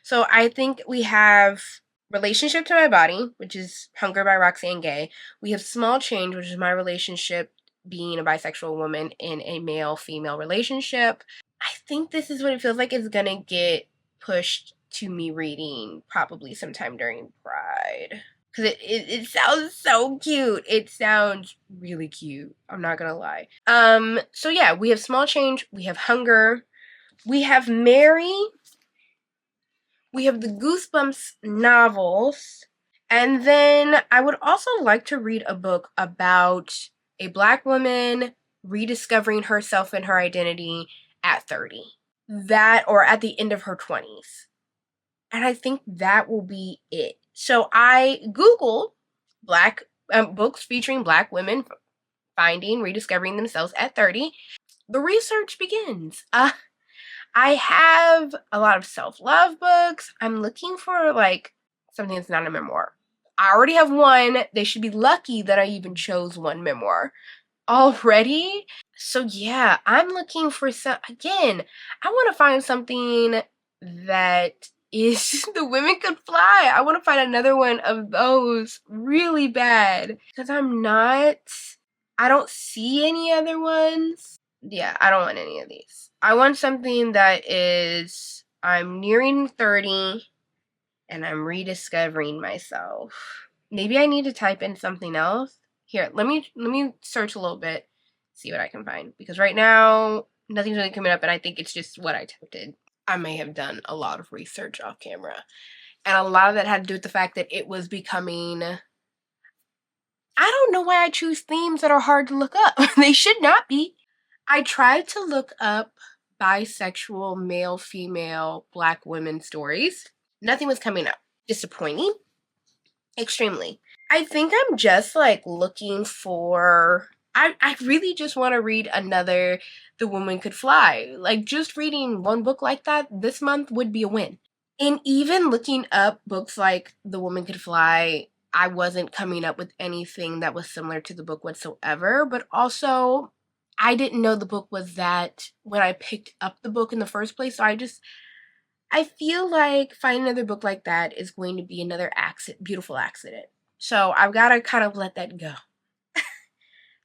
So I think we have Relationship to My Body, which is Hunger by Roxane Gay. We have Small Change, which is my relationship being a bisexual woman in a male-female relationship. I think This Is What It Feels Like is gonna get pushed to me reading probably sometime during Pride. Because it sounds so cute. It sounds really cute. I'm not gonna lie. So yeah, we have Small Change, we have Hunger, we have Mary, we have the Goosebumps novels, and then I would also like to read a book about a Black woman rediscovering herself and her identity at 30. That, or at the end of her 20s. And I think that will be it. So I Googled Black books featuring Black women finding, rediscovering themselves at 30. The research begins. I have a lot of self-love books. I'm looking for like something that's not a memoir. I already have one. They should be lucky that I even chose one memoir already. So yeah, I'm looking for again, I want to find something that is The Women Could Fly. I want to find another one of those really bad because I don't see any other ones. Yeah, I don't want any of these. I want something that is, I'm nearing 30 and I'm rediscovering myself. Maybe I need to type in something else. Here, let me search a little bit, see what I can find. Because right now, nothing's really coming up and I think it's just what I typed in. I may have done a lot of research off camera. And a lot of that had to do with the fact that it was becoming... I don't know why I choose themes that are hard to look up. They should not be. I tried to look up bisexual, male, female, Black women stories. Nothing was coming up. Disappointing. Extremely. I think I'm just like looking for... I really just want to read another The Woman Could Fly. Like just reading one book like that this month would be a win. And even looking up books like The Woman Could Fly, I wasn't coming up with anything that was similar to the book whatsoever. But also, I didn't know the book was that when I picked up the book in the first place. So I just I feel like finding another book like that is going to be another beautiful accident. So I've got to kind of let that go.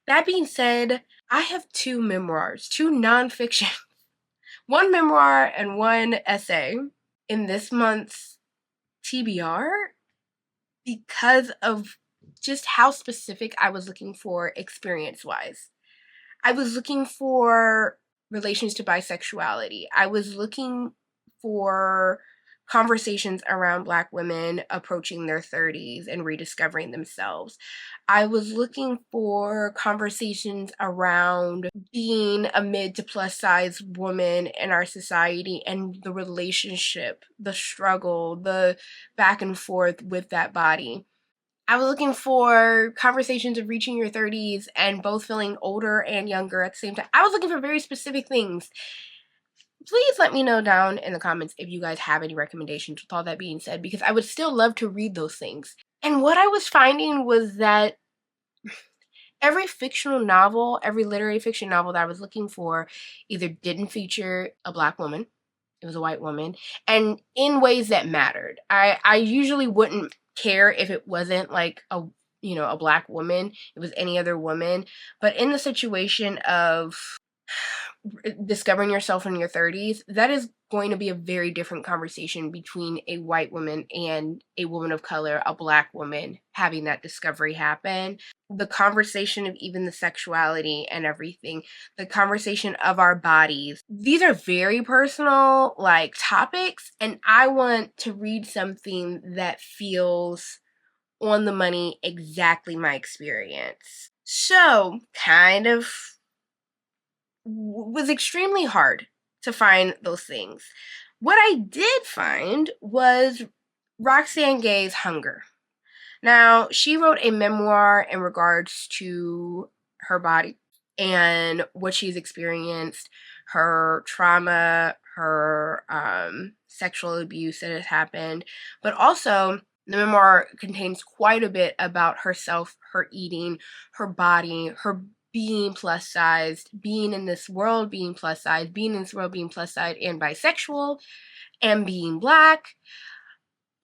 That being said, I have 2 memoirs, 2 nonfiction, 1 memoir and 1 essay in this month's TBR because of just how specific I was looking for experience-wise. I was looking for relations to bisexuality. I was looking for conversations around Black women approaching their 30s and rediscovering themselves. I was looking for conversations around being a mid to plus size woman in our society and the relationship, the struggle, the back and forth with that body. I was looking for conversations of reaching your 30s and both feeling older and younger at the same time. I was looking for very specific things. Please let me know down in the comments if you guys have any recommendations with all that being said, because I would still love to read those things. And what I was finding was that every fictional novel, every literary fiction novel that I was looking for either didn't feature a Black woman, it was a white woman, and in ways that mattered. I usually wouldn't care if it wasn't like a Black woman, it was any other woman, but in the situation of discovering yourself in your 30s, that is going to be a very different conversation between a white woman and a woman of color, a Black woman having that discovery happen. The conversation of even the sexuality and everything, the conversation of our bodies. These are very personal, like, topics, and I want to read something that feels on the money, exactly my experience. So, kind of was extremely hard to find those things. What I did find was Roxane Gay's Hunger. Now, she wrote a memoir in regards to her body and what she's experienced, her trauma, her sexual abuse that has happened, but also the memoir contains quite a bit about herself, her eating, her body, her being plus sized, being in this world being plus sized, being in this world being plus sized and bisexual, and being Black.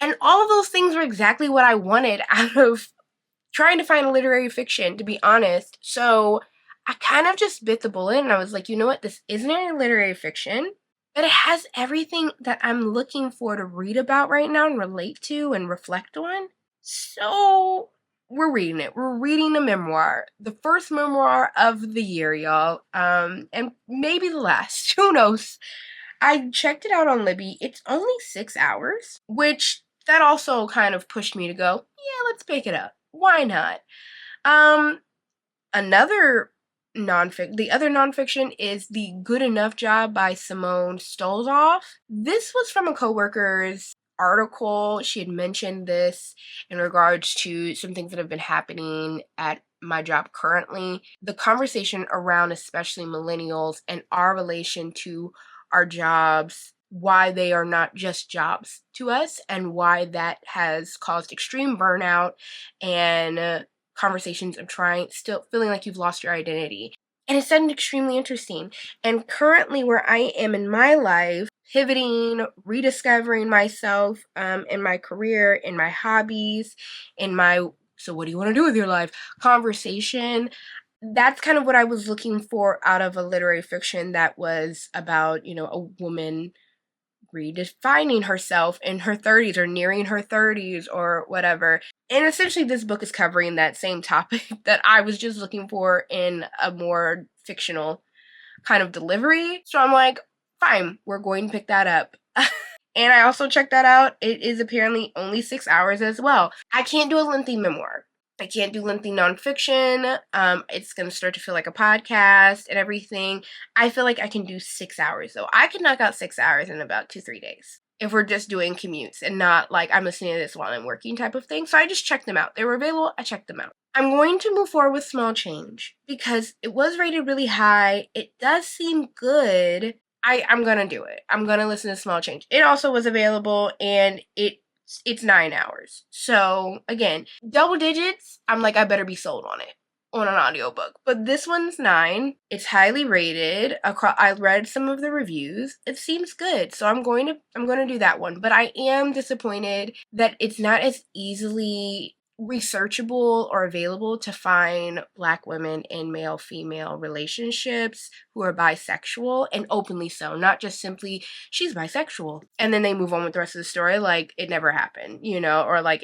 And all of those things were exactly what I wanted out of trying to find a literary fiction, to be honest. So I kind of just bit the bullet and I was like, you know what? This isn't a literary fiction, but it has everything that I'm looking for to read about right now and relate to and reflect on. So we're reading it. We're reading a memoir. The first memoir of the year, y'all. And maybe the last. Who knows? I checked it out on Libby. It's only 6 hours, which that also kind of pushed me to go, yeah, let's pick it up. Why not? The other nonfiction is The Good Enough Job by Simone Stolzoff. This was from a coworker's article. She had mentioned this in regards to some things that have been happening at my job currently. The conversation around especially millennials and our relation to our jobs, why they are not just jobs to us, and why that has caused extreme burnout and conversations of still feeling like you've lost your identity. And it's been extremely interesting. And currently where I am in my life, pivoting, rediscovering myself in my career, in my hobbies, in my so what do you want to do with your life conversation, that's kind of what I was looking for out of a literary fiction that was about, a woman redefining herself in her 30s or nearing her 30s or whatever. And essentially this book is covering that same topic that I was just looking for in a more fictional kind of delivery. So I'm like, fine, we're going to pick that up. And I also checked that out. It is apparently only 6 hours as well. I can't do a lengthy memoir. I can't do lengthy nonfiction. It's going to start to feel like a podcast and everything. I feel like I can do 6 hours though. I can knock out 6 hours in about 2-3 days if we're just doing commutes and not like I'm listening to this while I'm working type of thing. So I just checked them out. They were available. I checked them out. I'm going to move forward with Small Change because it was rated really high. It does seem good. I'm going to do it. I'm going to listen to Small Change. It also was available and it's 9 hours. So again, double digits, I'm like, I better be sold on it. on an audiobook. But this one's 9. It's highly rated. I read some of the reviews. It seems good. So I'm going to do that one. But I am disappointed that it's not as easily researchable or available to find Black women in male-female relationships who are bisexual, and openly so, not just simply she's bisexual and then they move on with the rest of the story like it never happened, or like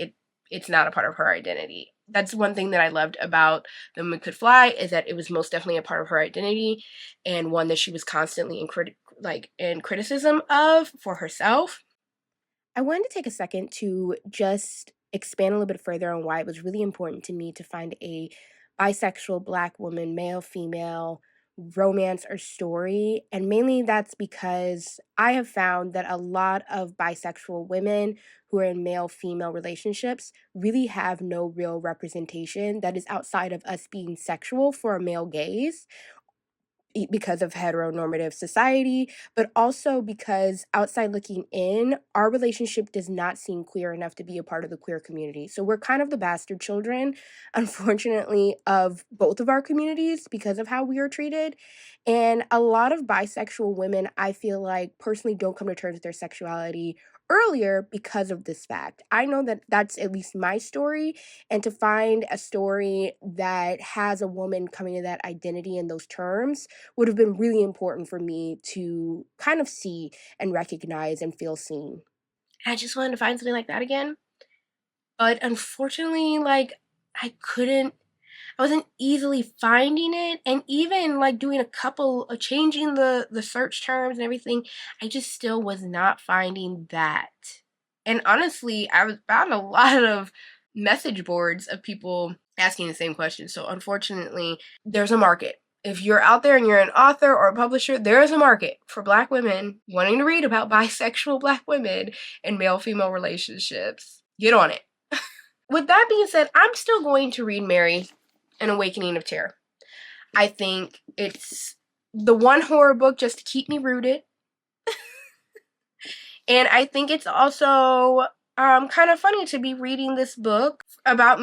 it's not a part of her identity. That's one thing that I loved about The Woman Could Fly, is that it was most definitely a part of her identity, and one that she was constantly in criticism of for herself. I wanted to take a second to just expand a little bit further on why it was really important to me to find a bisexual Black woman, male, female, romance or story. And mainly that's because I have found that a lot of bisexual women who are in male female relationships really have no real representation that is outside of us being sexual for a male gaze, because of heteronormative society, but also because outside looking in, our relationship does not seem queer enough to be a part of the queer community. So we're kind of the bastard children, unfortunately, of both of our communities because of how we are treated. And a lot of bisexual women, I feel like, personally don't come to terms with their sexuality earlier because of this fact. I know that that's at least my story, and to find a story that has a woman coming to that identity in those terms would have been really important for me to kind of see and recognize and feel seen. I just wanted to find something like that again. But unfortunately, I wasn't easily finding it. And even doing changing the search terms and everything, I just still was not finding that. And honestly, I was found a lot of message boards of people asking the same question. So unfortunately, there's a market. If you're out there and you're an author or a publisher, there is a market for Black women wanting to read about bisexual Black women in male-female relationships. Get on it. With that being said, I'm still going to read Mary, An Awakening of Terror. I think it's the one horror book just to keep me rooted. And I think it's also kind of funny to be reading this book about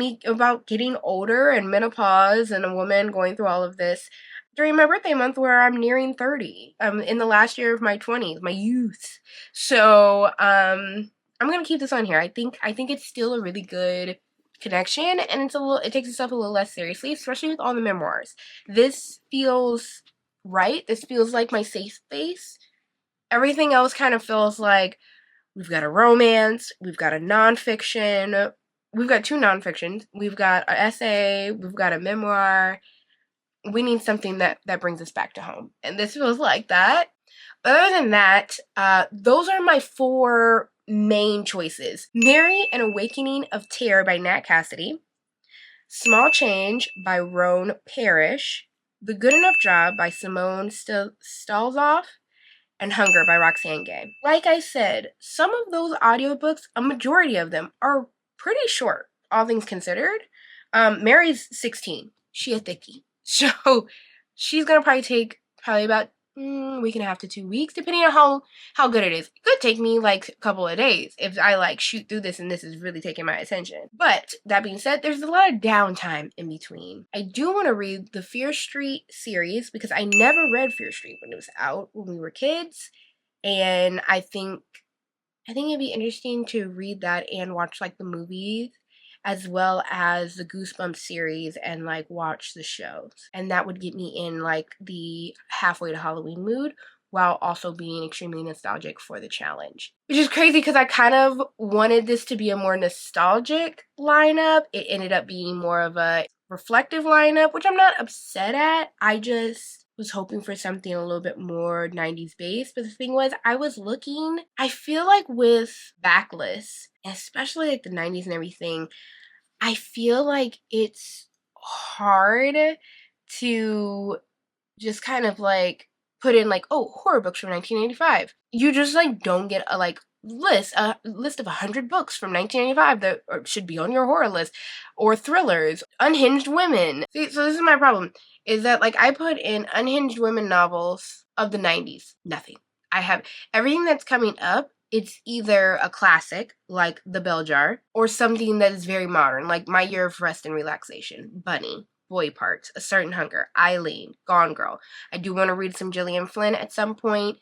getting older and menopause and a woman going through all of this during my birthday month where I'm nearing 30. In the last year of my 20s, my youth. So I'm gonna keep this on here. I think it's still a really good connection, and it takes itself a little less seriously, especially with all the memoirs. This feels right. This feels like my safe space. Everything else kind of feels like we've got a romance, we've got a nonfiction, we've got 2 nonfictions, we've got an essay, we've got a memoir. We need something that brings us back to home. And this feels like that. Other than that, those are my 4 main choices. Mary, An Awakening of Terror by Nat Cassidy, Small Change by Roan Parrish, The Good Enough Job by Simone Stalzoff, and Hunger by Roxane Gay. Like I said, some of those audiobooks, a majority of them, are pretty short, all things considered. Mary's 16. She a thickie. So she's gonna probably take about week and a half to 2 weeks, depending on how good it is. It could take me a couple of days if I shoot through this and this is really taking my attention. But that being said, there's a lot of downtime in between. I do want to read the Fear Street series because I never read Fear Street when it was out when we were kids, and I think it'd be interesting to read that and watch the movies, as well as the Goosebumps series, and watch the shows. And that would get me in the halfway to Halloween mood, while also being extremely nostalgic for the challenge. Which is crazy because I kind of wanted this to be a more nostalgic lineup. It ended up being more of a reflective lineup, which I'm not upset at. I just was hoping for something a little bit more 90s based. But the thing was, I was looking, I feel like with backlists, especially the 90s and everything, I feel like it's hard to just kind of put in horror books from 1985. You just don't get a list of 100 books from 1985 that should be on your horror list, or thrillers, unhinged women. See, so this is my problem, is that I put in unhinged women novels of the 90s. Nothing. I have everything that's coming up. It's either a classic, The Bell Jar, or something that is very modern, My Year of Rest and Relaxation, Bunny, Boy Parts, A Certain Hunger, Eileen, Gone Girl. I do want to read some Gillian Flynn at some point.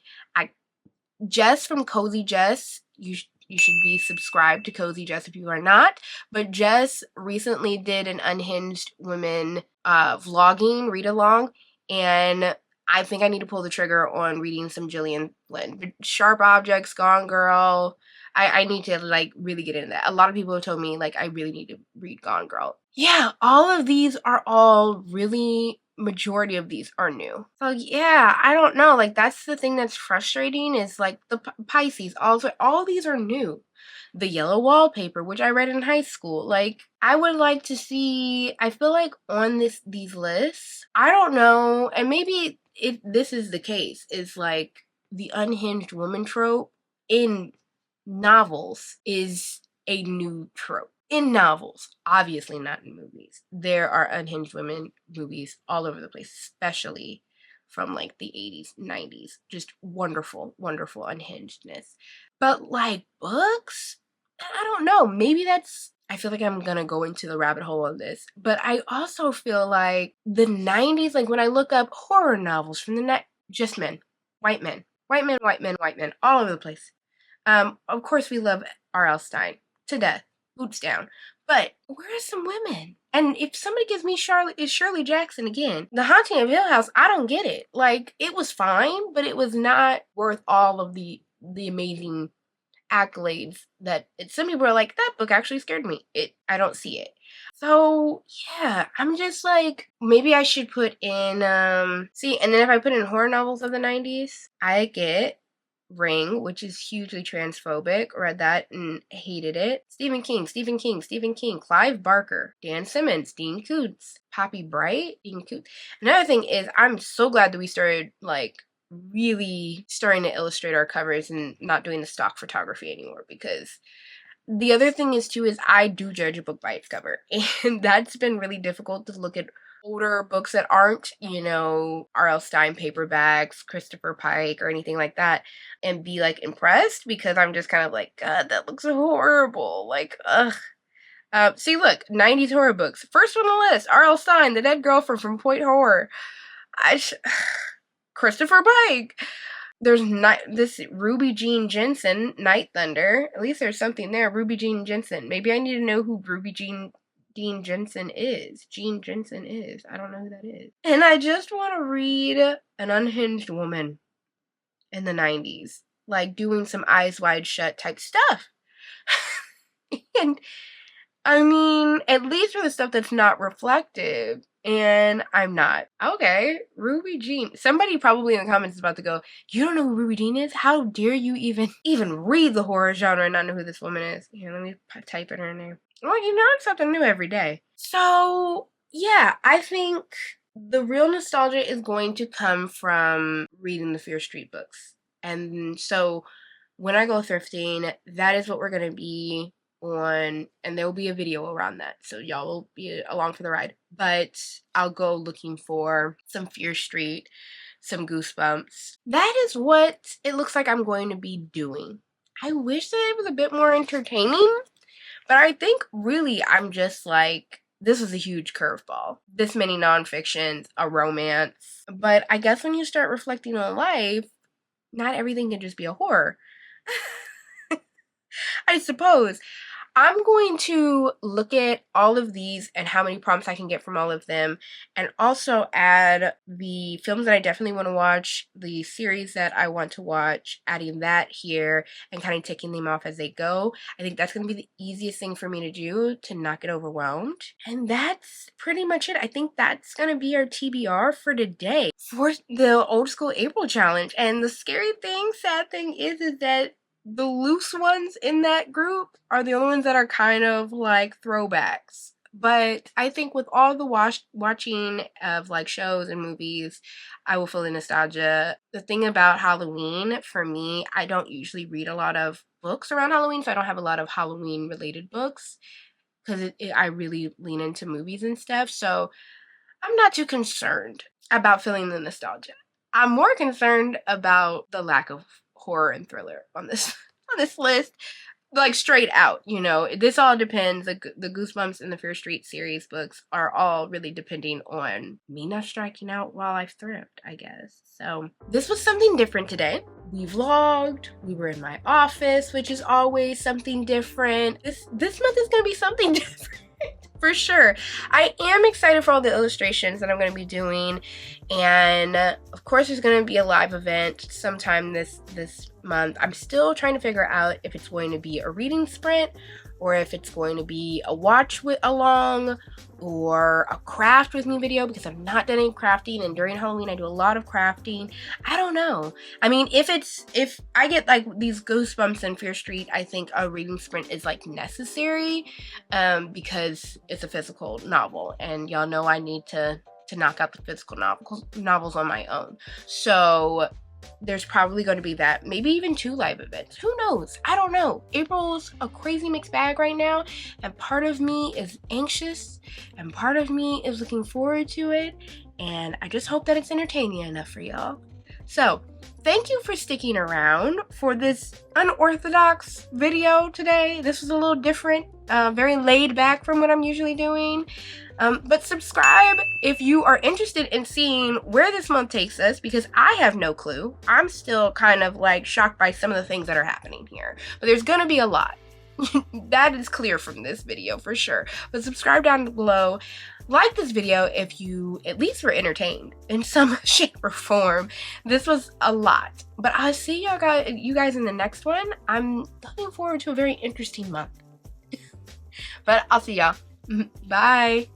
Jess from Cozy Jess, you should be subscribed to Cozy Jess if you are not. But Jess recently did an Unhinged Women vlogging read-along, and I think I need to pull the trigger on reading some Gillian Flynn. Sharp Objects, Gone Girl. I need to, like, really get into that. A lot of people have told me, like, I really need to read Gone Girl. Yeah, all of these are all really, majority of these are new. So, yeah, I don't know. Like, that's the thing that's frustrating is, like, the Pisces. All these are new. The Yellow Wallpaper, which I read in high school. Like, I would like to see, I feel like on these lists, I don't know, and maybe this is the case, is like the unhinged woman trope in novels is a new trope. In novels, obviously not in movies. There are unhinged women movies all over the place, especially from like the 80s, 90s. Just wonderful, wonderful unhingedness. But like books, I don't know. Maybe I feel like I'm gonna go into the rabbit hole on this. But I also feel like the 90s, like when I look up horror novels from the night, just men, white men, white men, white men, white men, all over the place. Of course we love R.L. Stein to death, boots down. But where are some women? And if somebody gives me Shirley Jackson again, The Haunting of Hill House, I don't get it. Like, it was fine, but it was not worth all of the amazing accolades that some people are like, that book actually scared me. I don't see it. So yeah, I'm just like, maybe I should put in and then if I put in horror novels of the 90s, I get Ring, which is hugely transphobic. Read that and hated it. Stephen King, Clive Barker, Dan Simmons, Dean Koontz, Poppy Bright, Dean Koontz. Another thing is, I'm so glad that we started like really starting to illustrate our covers and not doing the stock photography anymore, because the other thing is too is I do judge a book by its cover, and that's been really difficult to look at older books that aren't, R.L. Stein paperbacks, Christopher Pike, or anything like that, and be like impressed, because I'm just kind of like, God, that looks horrible. Like, ugh. See, look, 90s horror books. First on the list, R.L. Stein, The Dead Girlfriend from Point Horror. Christopher Pike. There's this Ruby Jean Jensen, Night Thunder. At least there's something there. Ruby Jean Jensen. Maybe I need to know who Ruby Jean Jensen is. I don't know who that is. And I just want to read an unhinged woman in the 90s. Like doing some Eyes Wide Shut type stuff. And I mean, at least for the stuff that's not reflective. And I'm not. Okay, Ruby Jean. Somebody probably in the comments is about to go, you don't know who Ruby Jean is? How dare you even read the horror genre and not know who this woman is? Here, let me type in her name. Well, you learn something new every day. So, yeah, I think the real nostalgia is going to come from reading the Fear Street books. And so, when I go thrifting, that is what we're going to be on, and there will be a video around that, so y'all will be along for the ride. But I'll go looking for some Fear Street, some Goosebumps. That is what it looks like I'm going to be doing. I wish that it was a bit more entertaining, but I think really I'm just like, this is a huge curveball. This many nonfictions, a romance. But I guess when you start reflecting on life, not everything can just be a horror. I suppose. I'm going to look at all of these and how many prompts I can get from all of them, and also add the films that I definitely want to watch, the series that I want to watch, adding that here, and kind of taking them off as they go. I think that's going to be the easiest thing for me to do to not get overwhelmed. And that's pretty much it. I think that's going to be our TBR for today for the Old School April Challenge. And the scary thing, sad thing is that the loose ones in that group are the only ones that are kind of like throwbacks. But I think with all the watching of like shows and movies, I will feel the nostalgia. The thing about Halloween, for me, I don't usually read a lot of books around Halloween, so I don't have a lot of Halloween related books, because I really lean into movies and stuff. So I'm not too concerned about feeling the nostalgia. I'm more concerned about the lack of horror and thriller on this list. like straight out, you know. This all depends. The Goosebumps and the Fear Street series books are all really depending on me not striking out while I thrift, I guess. So this was something different today. We vlogged, we were in my office, which is always something different. This month is gonna be something different. For sure. I am excited for all the illustrations that I'm going to be doing, and of course there's going to be a live event sometime this month. I'm still trying to figure out if it's going to be a reading sprint or if it's going to be a watch with along or a craft with me video, because I've not done any crafting, and during Halloween I do a lot of crafting. I don't know. I mean, if I get like these Goosebumps and Fear Street, I think a reading sprint is like necessary, because it's a physical novel, and y'all know I need to knock out the physical novels on my own. So there's probably going to be that, maybe even 2 live events. Who knows? I don't know. April's a crazy mixed bag right now, and part of me is anxious and part of me is looking forward to it, and I just hope that it's entertaining enough for y'all. So thank you for sticking around for this unorthodox video today. This was a little different, very laid back from what I'm usually doing. But subscribe if you are interested in seeing where this month takes us, because I have no clue. I'm still kind of like shocked by some of the things that are happening here, but there's gonna be a lot. That is clear from this video for sure. But subscribe down below. Like this video if you at least were entertained in some shape or form. This was a lot, but I'll see you guys in the next one. I'm looking forward to a very interesting month. But I'll see y'all. Bye.